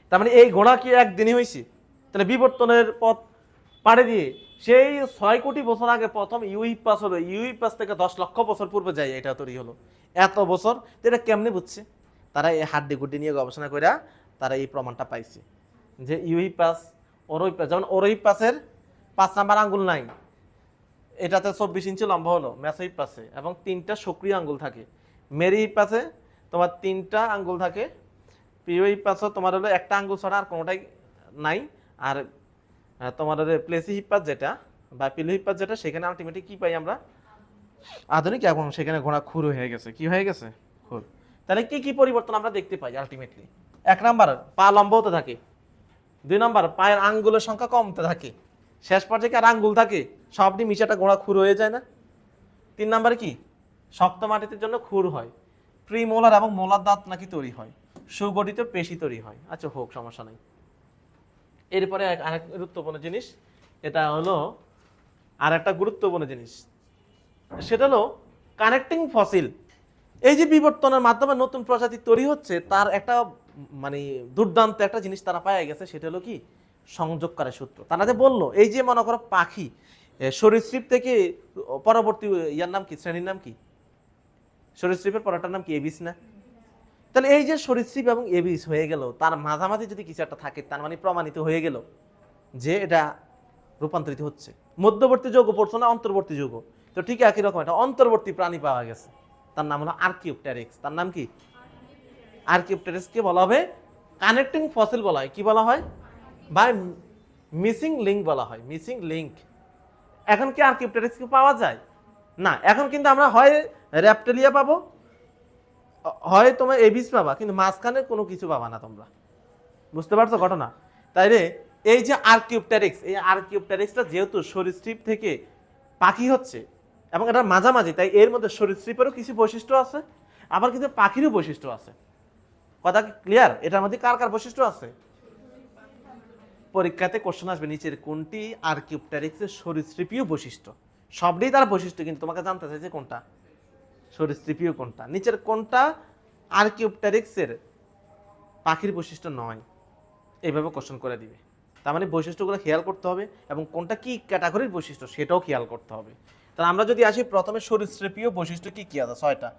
তার মানে এই ঘোড়া কি একদিনই হয়েছে? তাহলে বিবর্তনের পথ পাড়ে দিয়ে সেই 6 কোটি বছর আগে প্রথম ইউহিপ্পাস হলো, ইউহিপ্পাস থেকে 10 লক্ষ বছর পূর্বে যায় এটা তৈরি হলো। এত বছর তো এটা কেমনে বুঝছে? তারা এই হাড্ডি গুড্ডি নিয়ে গবেষণা করে তারা এই প্রমাণটা পাইছে যে ইউহিপ্পাস, ওরোহিপ্পাস, যেমন ওরোহিপ্পাসের 5 নাম্বার আঙ্গুল নাই, এটাতে 24 ইঞ্চি লম্বা হলো ম্যাসোহিপ্পাসে, এবং 3টা সক্রিয় আঙ্গুল থাকে। মেরিহিপ্পাসে তোমার 3টা আঙ্গুল থাকে। পিওহিপ্পাসও তোমার হলো একটা আঙ্গুল ছাড়া আর কোনোটাই নাই। আর তোমার প্লেসিহিপ্পাস যেটা বা পিলোহিপ্পাস যেটা, সেখানে আলটিমেটলি কি পাই আমরা? আধুনিক, এবং সেখানে ঘোড়া খুর হয়ে গেছে। কি হয়ে গেছে? খুর। তাহলে কি কি পরিবর্তন আমরা দেখতে পাই আলটিমেটলি? 1 নাম্বার পা লম্বা হতে থাকে, 2 নাম্বার পায়ের আঙ্গুলের সংখ্যা কমতে থাকে, শেষ পর্যায়ে কি আর আঙ্গুল থাকে? সবটি মিশাটা ঘোড়া খুর হয়ে যায় না? 3 নাম্বার কি? শক্ত মাটিতে জন্য খুর হয়। প্রিমোলার এবং মোলার দাঁত নাকি তৈরি হয়, সুগঠিত পেশি তৈরি হয়। আচ্ছা হোক, সমস্যা নাই। এরপরে আরেক গুরুত্বপূর্ণ জিনিস, এটা হলো আর একটা গুরুত্বপূর্ণ জিনিস, সেটা হলো কানেক্টিং ফসিল। এই যে বিবর্তনের মাধ্যমে নতুন প্রজাতি তৈরি হচ্ছে, তার একটা মানে দুর্দান্ত একটা জিনিস তারা পাওয়া গেছে, সেটা হলো কি? সংযোগকারী সূত্র। তারা যে বললো এই যে মনে করো পাখি সরীসৃপ থেকে পরবর্তী ইয়ার নাম কি, শ্রেণীর নাম কি? সরীসৃপের পরটার নাম কি? এবিস না? তাহলে এই যে সরীসৃপ এবং এবিস হয়ে গেল, তার মাঝামাঝি যদি কিছু একটা থাকে, তার মানে প্রমাণিত হয়ে গেল যে এটা রূপান্তরিত হচ্ছে। মধ্যবর্তী যৌগ পড়ছো না, অন্তর্বর্তী যৌগ, তো ঠিক একই রকম একটা অন্তর্বর্তী প্রাণী পাওয়া গেছে, তার নাম হলো আর্কিওপ্টেরিক্স। তার নাম কি? আর্কিওপ্টেরিক্সকে বলা হবে কানেক্টিং ফসিল বলা হয়। কি বলা হয়? বা মিসিং লিঙ্ক বলা হয়, মিসিং লিঙ্ক। এখন কি আর্কিওপ্টেরিক্সকে পাওয়া যায় না? এখন কিন্তু আমরা হয় র্যাপটেলিয়া পাবো, হয় তোমার এবিস পাবা, কিন্তু মাঝখানে কোনো কিছু পাবা না তোমরা। বুঝতে পারছো ঘটনা? তাইলে এই যে আর্কিওপ্টেরিক্স, এই আর্কিওপ্টেরিক্সটা যেহেতু সরীসৃপ থেকে পাখি হচ্ছে এবং এটা মাঝামাঝি, তাই এর মধ্যে সরীসৃপেরও কিছু বৈশিষ্ট্য আছে, আবার কিন্তু পাখিরও বৈশিষ্ট্য আছে। কথা কি ক্লিয়ার? এটার মধ্যে কার কার বৈশিষ্ট্য আছে? পরীক্ষাতে কোশ্চেন আসবে নিচের কোনটি আর্কিওপ্টেরিক্সের সরীসৃপীয় বৈশিষ্ট্য। সবটাই তার বৈশিষ্ট্য, কিন্তু তোমাকে জানতে চাইছে কোনটা সরীসৃপীয়, কোনটা নিচের কোনটা আর্কিওপ্টেরিক্সের পাখির বৈশিষ্ট্য নয়, এইভাবে কোশ্চেন করে দিবে। তার মানে বৈশিষ্ট্যগুলো খেয়াল করতে হবে, এবং কোনটা কি ক্যাটাগরির বৈশিষ্ট্য সেটাও খেয়াল করতে হবে। তাহলে আমরা যদি আসি প্রথমে সরীসৃপীয় বৈশিষ্ট্য কি কি আছে? 6টা।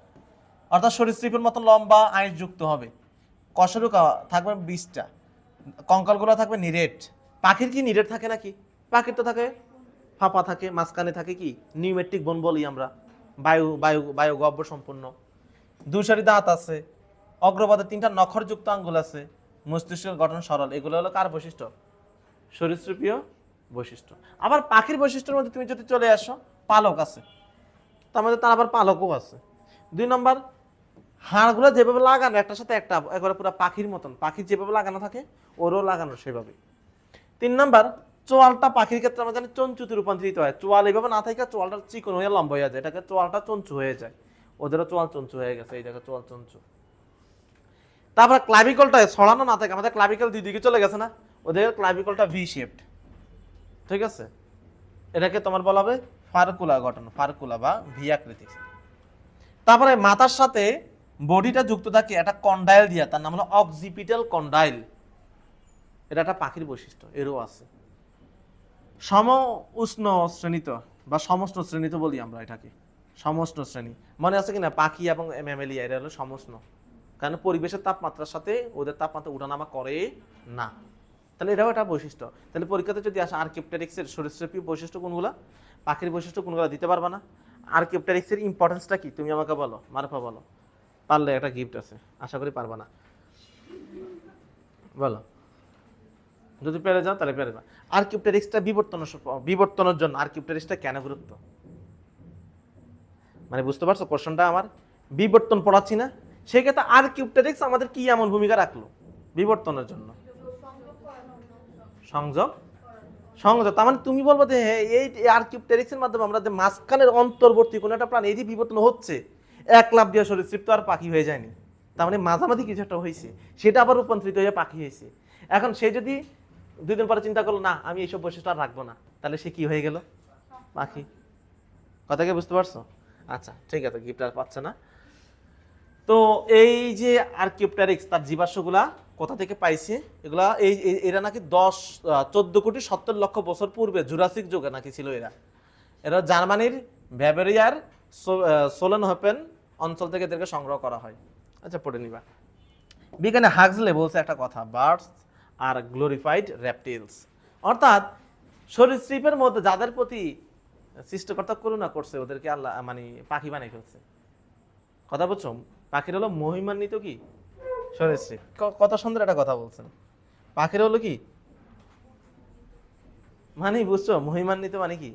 অর্থাৎ সরীসৃপের মতন লম্বা, আঁশযুক্ত হবে, কশরুকা থাকবে 20টা, কঙ্কালগুলো থাকবে নিরেট। পাখির কি নিরেট থাকে নাকি? পাখির তো থাকে ফাঁপা থাকে, মাঝখানে থাকে কি নিউমেট্রিক বোন বলি আমরা, বায়ু বায়ু বায়ু গহ্বর সম্পূর্ণ। 2 সারি দাঁত আছে, অগ্রপদে 3টা নখরযুক্ত আঙ্গুল আছে, মস্তিষ্কের গঠন সরল। এগুলো হলো কার বৈশিষ্ট্য? সরীসৃপীয় বৈশিষ্ট্য। আবার পাখির বৈশিষ্ট্যের মধ্যে তুমি যদি চলে আসো, পালক আছে, তার মধ্যে তার আবার পালকও আছে। 2 নম্বর, হাড়গুলো যেভাবে লাগানো একটার সাথে একটা, একবারে পুরো পাখির মতন, পাখির যেভাবে লাগানো থাকে ওরও লাগানো সেভাবে। 3 নম্বর, চোয়ালটা পাখির ক্ষেত্রে আমরা জানি চঞ্চুতে রূপান্তরিত হয়। চোয়াল এইভাবে না থাকে, চোয়ালটা চিকন হয়ে লম্বা হয়ে যায়, এটাকে চোয়ালটা চঞ্চু হয়ে যায়। ওদেরও চোয়াল চঞ্চু হয়ে গেছে, এই দেখো চোয়াল চঞ্চু। তারপর ক্লাভিকলটা ছড়ানো না থাকে, আমাদের ক্লাভিকল 2 দিকে চলে গেছে না, ওদের ক্লাভিকলটা ভি শেপড। ঠিক আছে, এটাকে তোমার বলা হবে ফার্কুলা গঠন, ফার্কুলা বা ভি আকৃতির। তারপরে মাথার সাথে বডিটা যুক্ত থাকে একটা কন্ডাইল দিয়া, তার নাম হলো অক্সিপিটাল কন্ডাইল। এটা একটা পাখির বৈশিষ্ট্য, এরও আছে। সম উষ্ণ শ্রেণীত বা সমষ্ণ শ্রেণীতে বলি আমরা এটাকে, সমষ্ণ শ্রেণী। মনে আছে কিনা পাখি এবং ম্যামেলিয়া এরা হলো সমষ্ণ, কারণ পরিবেশের তাপমাত্রার সাথে ওদের তাপমাত্রা উঠানামা করে না। তাহলে এটাও একটা বৈশিষ্ট্য। তাহলে পরীক্ষাতে যদি আসে আর্কিওপটেরিক্সের সরীসৃপ বৈশিষ্ট্য কোনগুলা, পাখির বৈশিষ্ট্য কোনগুলা দিতে পারবা না। আর্কিওপটেরিক্সের ইম্পর্টেন্সটা কি তুমি আমাকে বলো, মারফা বলো, পারলে একটা গিফট আছে, আশা করি পারবা না, বলো। যদি পেরে যাও তাহলে পেরে যাও। আর্কিওপটেরিক্সটা বিবর্তনের জন্য আর্কিওপটেরিক্সটা কেন গুরুত্ব, মানে বুঝতে পারছো কোশ্চেনটা আমার? বিবর্তন পড়াচ্ছি না, সেক্ষেত্রে আর্কিওপটেরিক্স আমাদের কি এমন ভূমিকা রাখলো বিবর্তনের জন্য? সংযোগ, সংযোগ। তার মানে তুমি বলবো যে এই আর্কিওপটেরিক্সের মাধ্যমে আমরা যে মাঝখানের অন্তর্বর্তী কোনো একটা প্রাণ এই যে বিবর্তন হচ্ছে, এক লাফ দিয়ে সরীসৃপ তো আর পাখি হয়ে যায়নি, তার মানে মাঝামাঝি কিছু একটা হয়েছে, সেটা আবার রূপান্তরিত হয়ে পাখি হয়েছে। এখন সে যদি 2 দিন পরে চিন্তা করলো না আমি এইসব বৈশিষ্ট্য আর রাখবো না, তাহলে সে কি হয়ে গেল? পাখি। কথা কি বুঝতে পারছো? আচ্ছা ঠিক আছে, গিফট আর পাচ্ছে না। তো এই যে আর্কিওপটেরিক্স তার জীবাশ্মগুলা কোথা থেকে পাইছে? এগুলা এরা নাকি 14 কোটি 70 লক্ষ বছর পূর্বে জুরাসিক যুগে নাকি ছিল এরা। এরা জার্মানির ব্যাভারিয়ার সোলেনহোফেন অঞ্চল থেকে এদেরকে সংগ্রহ করা হয়। আচ্ছা পড়ে নিবা। বিজ্ঞানী হাক্সলে বলছে একটা কথা, বার্ডস আর গ্লোরিফাইড রেপটিলস, অর্থাৎ সরীসৃপের মধ্যে যাদের প্রতি সৃষ্টিকর্তা করুণা করছে ওদেরকে আল্লাহ মানে পাখি বানিয়ে ফেলছে। কথা বলছো? পাখির হলো মহিমান্বিত কি সরীসৃপ। কত সুন্দর একটা কথা বলছেন। পাখির হলো কি মানে, বুঝছো মহিমান্বিত মানে কি?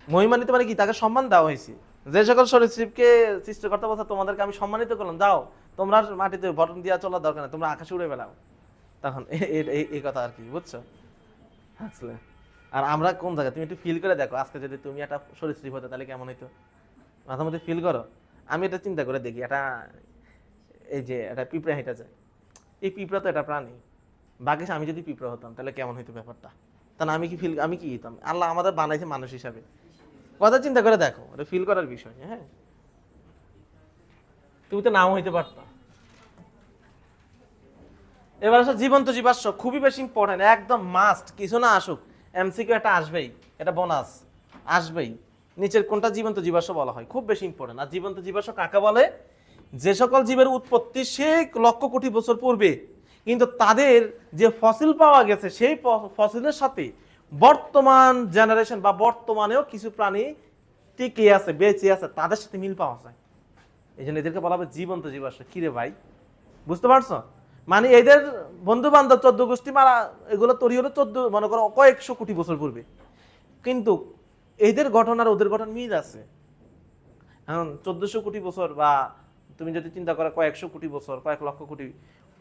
মহিমান্বিত মানে কি? তাকে সম্মান দেওয়া হয়েছে। যে সকল সরীসৃপকে সৃষ্টিকর্তা বলছে তোমাদেরকে আমি সম্মানিত করলাম, যাও তোমরা মাটিতে বটন দিয়া চলার দরকার নেই, তোমরা আকাশে উড়ে বেড়াও। তখন এই কথা আর কি, বুঝছো? আসলে আর আমরা কোন জায়গায়, তুমি একটু ফিল করে দেখো, আজকে যদি তুমি একটা সরীসৃপ হতো তাহলে কেমন হইতো? মাথার মধ্যে ফিল করো। আমি এটা চিন্তা করে দেখি, এটা এই যে একটা পিঁপড়া হেঁটে যায়, এই পিঁপড়া তো একটা প্রাণী, বাকি আমি যদি পিঁপড়া হতাম তাহলে কেমন হইতো ব্যাপারটা? তাহলে আমি কি হইতাম? আল্লাহ আমাদের বানাইছে মানুষ হিসাবে, কথা চিন্তা করে দেখো, এটা ফিল করার বিষয়। হ্যাঁ, তুমি তো নাও হইতে পারতা। এবার আসো জীবন্ত জীবাশ্ম, খুবই বেশি ইম্পর্টেন্ট, একদম মাস্ট, কিছু না আসুক এমসিকিউ একটা আসবেই, এটা বোনাস আসবেই। নিচের কোনটা জীবন্ত জীবাশ্ম বলা হয়, খুব বেশি ইম্পর্টেন্ট। আর জীবন্ত জীবাশ্ম কাকে বলে? যে সকল জীবের উৎপত্তি সেই লক্ষ কোটি বছর পূর্বে, কিন্তু তাদের যে ফসিল পাওয়া গেছে সেই ফসিলের সাথে বর্তমান জেনারেশন বা বর্তমানেও কিছু প্রাণী টিকে আছে, বেঁচে আছে, তাদের সাথে মিল পাওয়া যায়। এই জন্য এদেরকে বলা হবে জীবন্ত জীবাশ্ম। কিরে ভাই, বুঝতে পারছো? মানে এদের বন্ধু বান্ধব 14 গোষ্ঠী মারা এগুলো তৈরি হলো 14 মনে করো কয়েকশো কোটি বছর পূর্বে, কিন্তু এদের গঠন আর ওদের গঠন মিল আছে। এখন 1400 কোটি বছর বা তুমি যদি চিন্তা করো কয়েকশো কোটি বছর, কয়েক লক্ষ কোটি,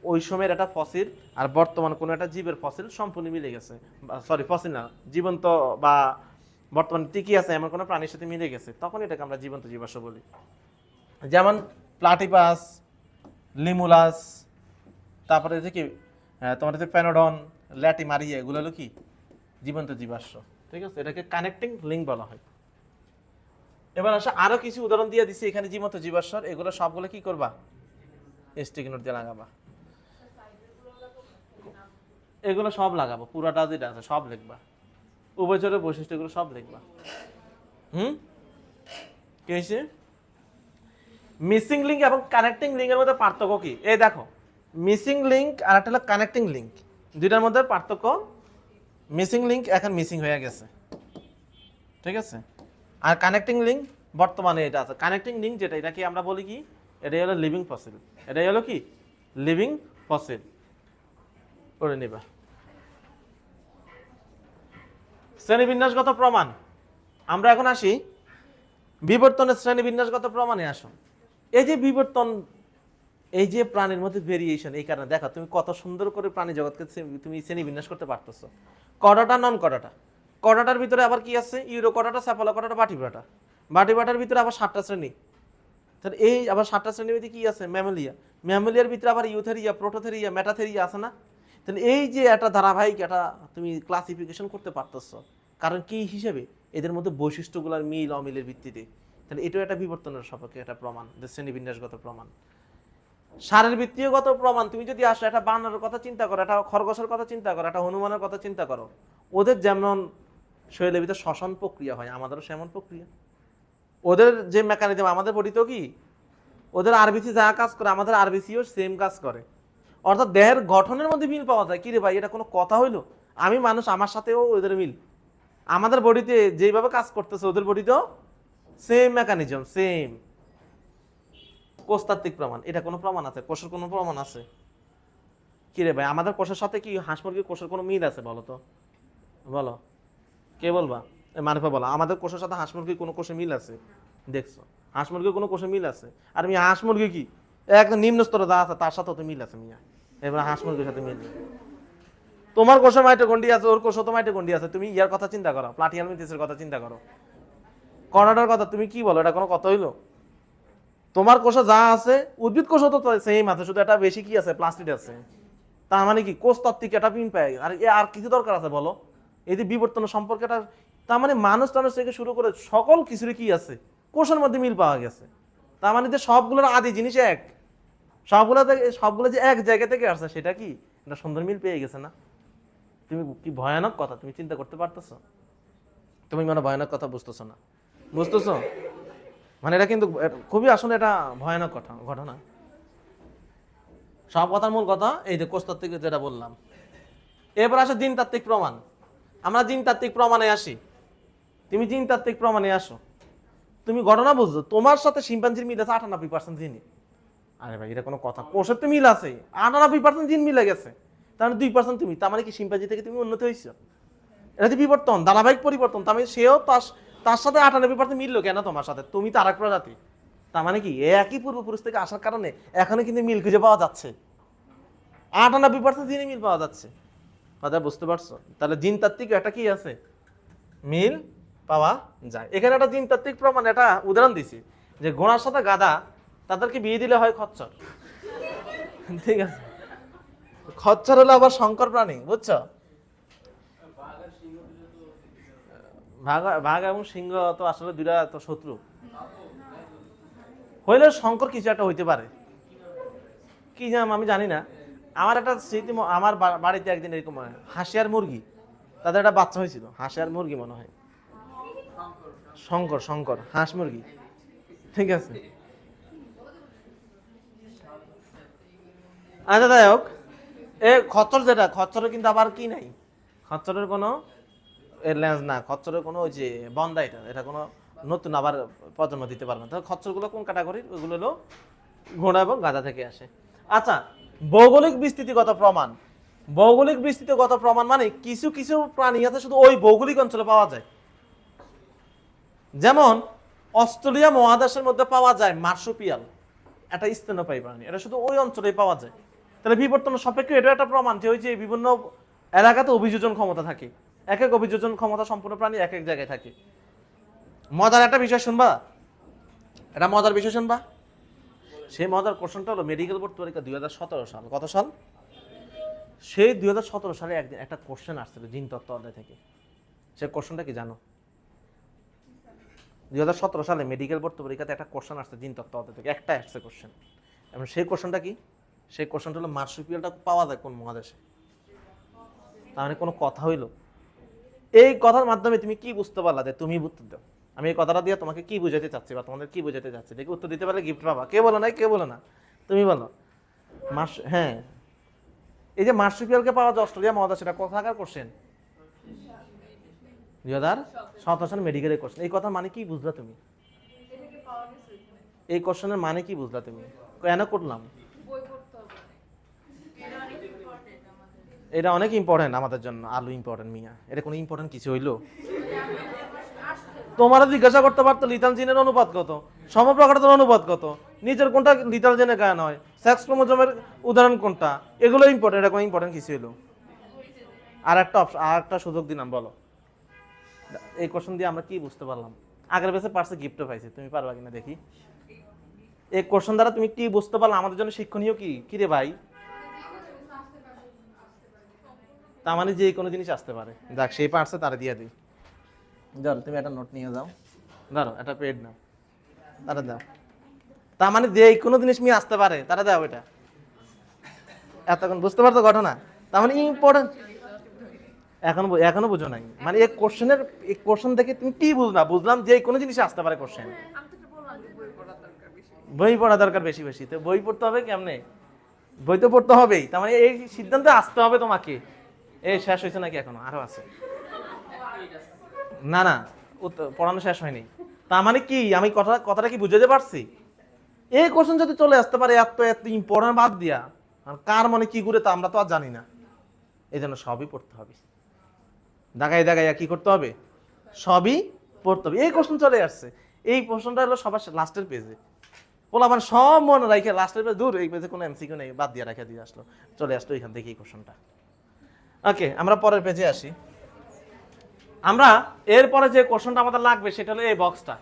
ওই সময়ের একটা ফসিল আর বর্তমান কোনো একটা জীবের ফসিল সম্পূর্ণ মিলে গেছে, সরি ফসিল না, জীবন্ত বা বর্তমানে টিকে আছে এমন কোনো প্রাণীর সাথে মিলে গেছে, তখন এটাকে আমরা জীবন্ত জীবাশ্ম বলি। যেমন প্লাটিপাস, লিমুলাস, তারপরে যে কি তোমার হচ্ছে প্যানোডন, ল্যাটিমারিয়া, এগুলো হলো কি জীবন্ত জীবাশ্ম। ঠিক আছে, এটাকে কানেক্টিং লিঙ্ক বলা হয়। এবার আসলে আরো কিছু উদাহরণ দিয়ে দিছি এখানে জীবন্ত জীবাশ্মর, এগুলো সবগুলো কি করবা? স্টিকি নোট দিয়ে লাগাবা। এগুলো সব লাগাবো, পুরাটা যেটা আছে সব লিখবা, উভয়চরের বৈশিষ্ট্যগুলো সব লিখবা। কি হয়েছে? মিসিং লিঙ্ক এবং কানেক্টিং লিঙ্কের মধ্যে পার্থক্য কি? এই দেখো, মিসিং লিঙ্ক আর একটা হলো কানেক্টিং লিঙ্ক, দুইটার মধ্যে পার্থক্য। মিসিং লিঙ্ক এখন মিসিং হয়ে গেছে, ঠিক আছে, আর কানেক্টিং লিঙ্ক বর্তমানে এটা আছে। কানেক্টিং লিঙ্ক যেটা, এটাকে আমরা বলি কি? এটাই হলো লিভিং ফসিল। এটাই হলো কি? Living fossil. করে নিবা। শ্রেণীবিন্যাসগত প্রমাণ, আমরা এখন আসি বিবর্তনের শ্রেণীবিন্যাসগত প্রমাণে। আসো, এই যে বিবর্তন, এই যে প্রাণীর মধ্যে ভেরিয়েশন, এই কারণে দেখো তুমি কত সুন্দর করে প্রাণী জগৎকে তুমি শ্রেণীবিন্যাস করতে পারতেছো। কডাটা, নন কডাটা, কডাটার ভিতরে আবার কি আছে? ইউরো কডাটা, সেফালো কডাটা, বাটিব্রাটা, বাটিব্রাটার ভিতরে আবার 7টা শ্রেণী। তাহলে এই আবার 7টা শ্রেণীর মধ্যে কি আছে? ম্যামেলিয়া, ম্যামেলিয়ার ভিতরে আবার ইউথেরিয়া, প্রোটোথেরিয়া, মেটাথেরিয়া আছে না? তাহলে এই যে একটা ধারাবাহিক একটা তুমি ক্লাসিফিকেশন করতে পারতেছো, কারণ কি হিসেবে? এদের মধ্যে বৈশিষ্ট্যগুলোর মিল অমিলের ভিত্তিতে। তাহলে এটাও একটা বিবর্তনের সপক্ষে একটা প্রমাণ, যে শ্রেণীবিন্যাসগত প্রমাণ। শারীরবৃত্তীয়গত প্রমাণ, তুমি যদি আসো একটা বানরের কথা চিন্তা করো, একটা খরগোশের কথা চিন্তা করো, একটা হনুমানের কথা চিন্তা করো, ওদের যেমন শরীরের ভিতরে শ্বসন প্রক্রিয়া হয়, আমাদেরও সেমন প্রক্রিয়া। ওদের যে মেকানিজম, আমাদের বডিতেও কি ওদের আরবিসি যা কাজ করে আমাদের আরবিসিও সেম কাজ করে। অর্থাৎ দেহের গঠনের মধ্যে মিল পাওয়া যায়। কি রে ভাই, এটা কোনো কথা হইলো? আমি মানুষ, আমার সাথেও ওদের মিল। আমাদের বডিতে যেভাবে কাজ করতেছে ওদের বডিতেও সেম মেকানিজম, সেম। কোষতাত্ত্বিক প্রমাণ, এটা কোনো প্রমাণ আছে? কোষের কোনো প্রমাণ আছে? কি রে ভাই, আমাদের কোষের সাথে কি হাঁস মুরগির কোষের কোনো মিল আছে? বলো তো, বলো, কে বলবা? মারুফা বলো, আমাদের কোষের সাথে হাঁস মুরগির কোনো কোষে মিল আছে? দেখছো, হাঁস মুরগির কোনো কোষে মিল আছে? আর আমি হাঁস মুরগি কি একদম নিম্ন স্তরে যা আছে তার সাথেও তো মিল আছে মিয়া। এবার হাঁস মুরগির সাথে মিল, তোমার কোষে মাইটোকন্ড্রিয়া আছে, ওর কোষে তো মাইটোকন্ড্রিয়া আছে। তুমি ইয়ার কথা চিন্তা করো, প্লাটিয়াম মেট্রিক্সের কথা চিন্তা করো, কর্নাডার কথা, তুমি কি বলো? এটা কোনো কথা হইলো? তোমার কোষে যা আছে উদ্ভিদ কোষও তো সেম আছে, শুধু এটা বেশি কি আছে, প্লাস্টিড আছে। তার মানে কি কোষতাত্ত্বিক একটা পিন পায়। আর কিছু দরকার আছে বলো? এই যে বিবর্তন সম্পর্কেটা, তার মানে মানুষ টানুষ থেকে শুরু করে সকল কিছুর কি আছে, কোষের মধ্যে মিল পাওয়া গেছে। তার মানে যে সবগুলোর আদি জিনিস এক, সবগুলো যে এক জায়গা থেকে আসছে, সেটা কি একটা সুন্দর মিল পেয়ে গেছে না? তুমি কি ভয়ানক কথা তুমি চিন্তা করতে পারতেছো? তুমি মানে ভয়ানক কথা বুঝতেছো না, বুঝতেছো? মানে এটা কিন্তু খুবই আসলে এটা ভয়ানক ঘটনা। সব কথার মূল কথা এই যে কোষতাত্ত্বিক যেটা বললাম। এরপর আসে জিনতাত্ত্বিক প্রমাণ। আমরা জিনতাত্ত্বিক প্রমাণে আসি। তুমি জিনতাত্ত্বিক প্রমাণে আসো, তুমি ঘটনা বুঝছো, তোমার সাথে শিম্পাঞ্জির মিল আছে 98% জিন। আরে ভাই, এটা কোনো কথা? কোষের তো মিল আছে, 98% জিন মিলে গেছে, তার মানে 2% তুমি। তার মানে কি শিম্পাঞ্জি থেকে তুমি উন্নত হয়েছো? এটা যে বিবর্তন, ধারাবাহিক পরিবর্তন। তার মানে সেও তার সাথে 98% মিললো কেন তোমার সাথে? তুমি তো আরেক প্রজাতি। তার মানে কি একই পূর্বপুরুষ থেকে আসার কারণে এখনো কিন্তু মিল খুঁজে পাওয়া যাচ্ছে, 98% জিনে মিল পাওয়া যাচ্ছে। কথা বুঝতে পারছো? তাহলে জিনতাত্ত্বিক একটা কি আছে, মিল পাওয়া যায়। এখানে একটা জিনতাত্ত্বিক প্রমাণ, একটা উদাহরণ দিছি যে ঘোড়ার সাথে গাধা, তাদেরকে বিয়ে দিলে হয় খচ্চর। ঠিক আছে, খচ্চর হলো আবার সংকর প্রাণী, বুঝছো? বাঘ এবং সিংহ তো আসলে দুইটা তো শত্রু হইলে শঙ্কর কিছু একটা হইতে পারে, কি জাম আমি জানি না। আমার একটা স্মৃতি, আমার বাড়িতে একদিন এরকম হাঁসি আর মুরগি, তাদের একটা বাচ্চা হয়েছিল, হাঁসি আর মুরগি মনে হয়, শঙ্কর হাঁস মুরগি। ঠিক আছে, আচ্ছা যাই হোক, খচ্চর যেটা, খচ্চরের কিন্তু আবার কি নাই, খচ্চরের কোনো লেন্স না, খচ্চরের কোনো ওই যে বন্দা, এটা কোনো নতুন আবার প্রজন্ম দিতে পারবে না। তাহলে খচ্চরগুলো কোন ক্যাটাগরির? ওইগুলো হলো ঘোড়া এবং গাধা থেকে আসে। আচ্ছা, ভৌগোলিক বিস্তৃতিগত প্রমাণ। ভৌগোলিক বিস্তৃতিগত প্রমাণ মানে কিছু কিছু প্রাণী আছে শুধু ওই ভৌগোলিক অঞ্চলে পাওয়া যায়। যেমন অস্ট্রেলিয়া মহাদেশের মধ্যে পাওয়া যায় মার্সুপিয়াল, একটা স্তন্যপায়ী প্রাণী, এটা শুধু ওই অঞ্চলেই পাওয়া যায়। তাহলে বিবর্তন সাপেক্ষে এটা একটা প্রমাণ যে ওই যে বিভিন্ন এলাকাতে অভিযোজন ক্ষমতা থাকে, এক এক অভিযোজন ক্ষমতা সম্পূর্ণ প্রাণী এক এক জায়গায় থাকে। মজার একটা বিষয় শুনবা, এটা মজার বিষয় শুনবা। সেই মজার কোশ্চেনটা হলো মেডিকেল বোর্ড পরীক্ষা 2017 সাল, কত সাল? সেই 2017 সালে একদিন একটা কোশ্চেন আসছিল জিন তত্ত্ব অধ্যায় থেকে। সে কোশ্চেনটা কি জানো? 2017 সালে মেডিকেল বোর্ড পরীক্ষাতে একটা কোশ্চেন আসছে জিন তত্ত্ব অধ্যায় থেকে, একটা আসছে কোশ্চেন। এবং সেই কোশ্চেনটা কি? সেই কোশ্চেনটা হলো মার্সুপিয়ালটা পাওয়া যায় কোন মহাদেশে? তার মানে কোনো কথা হইলো? এই কথার মাধ্যমে তুমি কি বুঝতে পারলা যে তুমি উত্তর দাও, আমি এই কথাটা দিয়ে তোমাকে কি বুঝাতে চাচ্ছি বা তোমাদের কি বুঝাতে চাচ্ছি, দেখি উত্তর দিতে পারলে গিফট পাবা। কে বলো না, কে বলো না, তুমি বলো। হ্যাঁ, এই যে মার্সুপিয়ালকে পাওয়া যায় অস্ট্রেলিয়া মহাদেশ, এটা কোথাকার কোশ্চেন? 2017 সালে মেডিকেলের কোশ্চেন। এই কথার মানে কি বুঝলা তুমি? এই কোশ্চেনের মানে কি বুঝলা তুমি? কেন করলাম? এটা অনেক ইম্পর্টেন্ট আমাদের জন্য। আলু ইম্পর্টেন্ট মিয়া, এটা কোনো ইম্পর্টেন্ট কিছু হইলো? তোমারা জিজ্ঞাসা করতে পারতো লিথাল জিনের অনুপাত কত, সমপ্রকারতার অনুপাত কত, নিচের কোনটা লিথাল জিনের গায়ন হয়, সেক্স ক্রোমোজোমের উদাহরণ কোনটা, এগুলো ইম্পর্টেন্ট। এটা কোনো ইম্পর্টেন্ট কিছু হইলো? আর একটা সুযোগ দিলাম, বলো এই কোশ্চেন দিয়ে আমরা কি বুঝতে পারলাম? আগের বেসে পারছে, গিফটও পাইছে, তুমি পারবা কিনা দেখি। এই কোশ্চেন দ্বারা তুমি কি বুঝতে পারলা? আমাদের জন্য শিক্ষণীয় কি কি রে ভাই? তার মানে যে কোনো জিনিস আসতে পারে। যাক, সেই পারছে তারা দিয়ে দিই। ধরো তুমি একটা নোট নিয়ে যাও, ধরো একটা পেড নাও, তারা দাও। তার মানে যে কোনো জিনিস নিয়ে আসতে পারে তারা দাও এটা। এতক্ষণ বুঝতে পারছো ঘটনা? তার মানে ইম্পর্টেন্ট এখনো বুঝো নাই। মানে এই কোশ্চেন দেখে তুমি কি বুঝলা? বুঝলাম যে কোনো জিনিস আসতে পারে কোশ্চেন। বই পড়া দরকার বেশি বেশি। তো বই পড়তে হবে কেমনে? বই তো পড়তে হবেই। তার মানে এই সিদ্ধান্তে আসতে হবে তোমাকে। এই শেষ হয়েছে নাকি এখনো? আরো আছে? না না, পড়ানো শেষ হয়নি। তার মানে কি আমি কথাটা কি বুঝাতে পারছি? এই কোশ্চেন যদি চলে আসতে পারে এত এত ইম্পর্টেন্ট বাদ দিয়া, আর কার মনে কি করে তা আমরা তো আর জানি না। এই জন্য সবই পড়তে হবে। দাগাই দাগাই কি করতে হবে? সবই পড়তে হবে। এই কোশ্চেন চলে আসছে। এই প্রশ্নটা হলো সবার লাস্টের পেজে। বলা মানে সব মনে রাখে লাস্টের পেজ, দূর এই পেজে কোনো এমসিকিউ নেই, বাদ দিয়ে রাখা দিয়ে আসলো, চলে আসলো এখান থেকে এই কোশ্চেনটা। ওকে, আমরা পরের পেজে আসি। আমরা এরপরে যে কোশ্চেনটা আমাদের লাগবে সেটা হলো এই বক্সটা।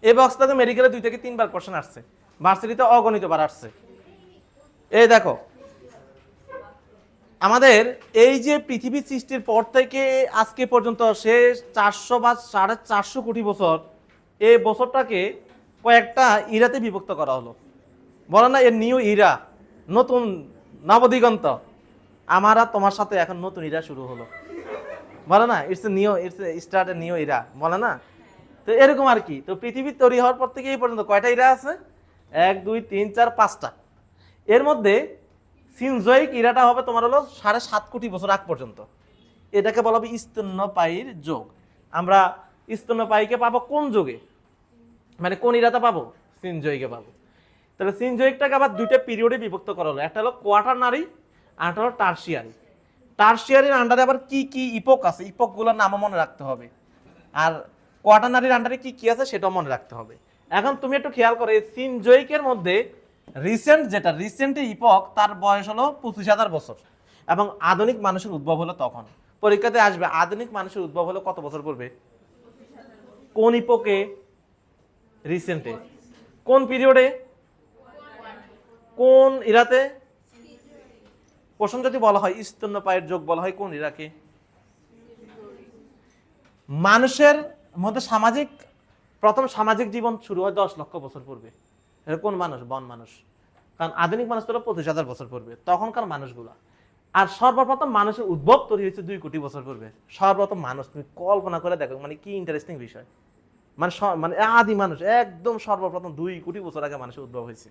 এই বক্সটাতে মেডিকেলে 2 থেকে 3 বার কোশ্চেন আসছে, ভার্সিটিতে অগণিত বার আসছে। এই দেখো, আমাদের এই যে পৃথিবী সৃষ্টির পর থেকে আজকে পর্যন্ত শেষ 400 বা 450 কোটি বছর, এই বছরটাকে কয়েকটা ইরাতে বিভক্ত করা হলো। বলে না এর নিউ ইরা, নতুন নবদিগন্ত। আমার আর তোমার সাথে এখন নতুন ইরা শুরু হলো, বলে না it's start a new Ira, বলে না? তো এরকম আর কি। তো পৃথিবী তৈরি হওয়ার পর থেকে এই পর্যন্ত কয়টা ইরা আছে? 1 2 3 4 5টা। এর মধ্যে সিনজয়িক ইরাটা হবে তোমার হলো 7.5 কোটি বছর আগ পর্যন্ত। এটাকে বলা হবে স্তন্যপায়ীর যুগ। আমরা স্তন্যপায়ীকে পাবো কোন যুগে? মানে কোন ইরাতে পাবো? সিনজয়িকে পাবো। তাহলে সিনজয়িকটাকে আবার 2টা পিরিয়ডে বিভক্ত করা হলো। একটা হলো কোয়াটারনারি আর একটা হলো টারশিয়ারি। টারশিয়ারির আন্ডারে আবার কি কি ইপক আছে, ইপকগুলোর নামও মনে রাখতে হবে। আর কোয়াটারনারির আন্ডারে কি কি আছে সেটাও মনে রাখতে হবে। এখন তুমি একটু খেয়াল করো, এই সিনজয়িকের মধ্যে রিসেন্ট ইপক, তার বয়স হলো 25,000 বছর এবং আধুনিক মানুষের উদ্ভব হলো তখন। পরীক্ষাতে আসবে আধুনিক মানুষের উদ্ভব হলো কত বছর পূর্বে? কোন ইপকে? রিসেন্টে। কোন পিরিয়ডে? কোন ইরাতে? প্রশ্ন যদি বলা হয় স্তন্যপায়ের যুগ, বলা হয় কোন ইরাকে? মানুষের মধ্যে প্রথম সামাজিক জীবন শুরু হয় 10 লক্ষ বছর পূর্বে। কোন মানুষ? বন মানুষ। কারণ আধুনিক মানুষ তো 25,000 বছর পূর্বে, তখনকার মানুষগুলা। আর সর্বপ্রথম মানুষের উদ্ভব তৈরি হয়েছে 2 কোটি বছর পূর্বে। সর্বপ্রথম মানুষ, তুমি কল্পনা করে দেখো, মানে কি ইন্টারেস্টিং বিষয়। মানে আদি মানুষ একদম সর্বপ্রথম 2 কোটি বছর আগে মানুষের উদ্ভব হয়েছে।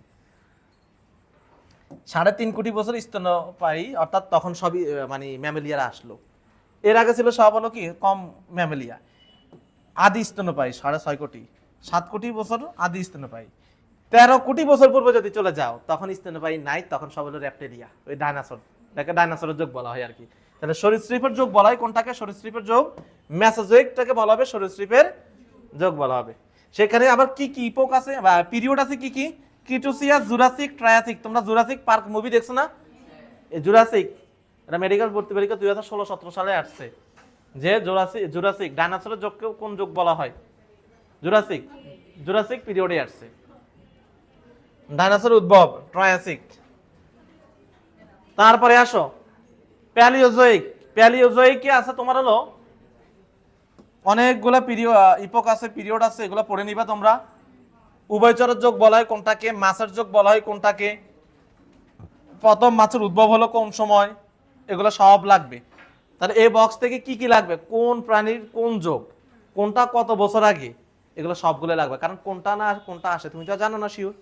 3.5 কোটি বছর স্তন্যপায়ী, অর্থাৎ তখন সবই মানে ম্যামেলিয়ারা আসলো। এর আগে ছিল সব হলো কি কম ম্যামেলিয়া। আদি স্তন্যপায়ী 6.5 কোটি, 7 কোটি বছর আদি স্তন্যপায়ী। 13 কোটি বছর পূর্বে যদি চলে যাও তখন স্তন্যপায়ী নাই, তখন সব হলো র্যাপটেরিয়া, ওই ডাইনোসর। এটাকে ডাইনোসরের যুগ বলা হয় আর কি। তাহলে সরীসৃপের যুগ বলা হয় কোনটাকে? সরীসৃপের যুগ। মেসোজোইকটাকে বলা হবে সরীসৃপের যুগ বলা হবে। সেখানে আবার কি কি ইপোক আছে বা পিরিয়ড আছে কি কি? ক্রিটোসিয়াস, জুরাসিক, ট্রায়াসিক। তোমরা জুরাসিক পার্ক মুভি দেখছো না? এই জুরাসিক, এটা মেডিকেল ভর্তি পরীক্ষা 2016-17 সালে আসছে যে জুরাসিক ডাইনোসরের যুগকে কোন যুগ বলা হয়? জুরাসিক পিরিয়ডে আসছে। ডাইনোসরের উদ্ভব ট্রায়াসিক। তারপরে আসো প্যালিওজোইকে আছে তোমার হলো অনেকগুলা ইপোক আছে, পিরিয়ড আছে, এগুলো পড়ে নিবা তোমরা। উভয়চরের যুগ বলা হয় কোনটাকে? মাছের যুগ বলা হয় কোনটাকে? প্রথম মাছের উদ্ভব হলো কোন সময়? এগুলো সব লাগবে। তাহলে এই বক্স থেকে কি কি লাগবে? কোন প্রাণীর কোন যুগ, কোনটা কত বছর আগে, এগুলো সবগুলো লাগবে। কারণ কোনটা না কোনটা আসে তুমি তো জানো না শিওর,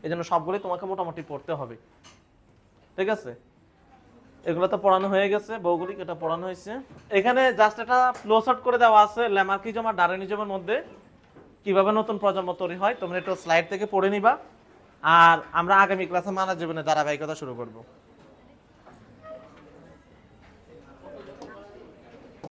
এই জন্য সবগুলোই তোমাকে মোটামুটি পড়তে হবে। ঠিক আছে, এগুলো তো পড়ানো হয়ে গেছে, ভৌগোলিক এটা পড়ানো হয়েছে। এখানে জাস্ট একটা ফ্লো চার্ট করে দেওয়া আছে ল্যামার্কিজম আর ডারউইনিজমের মধ্যে কিভাবে নতুন প্রজন্ম তৈরি হয়। তোমরা একটু স্লাইড থেকে পড়ে নিবা। আর আমরা আগামী ক্লাসে মানব জীবনে ধারাবাহিকতা শুরু করব।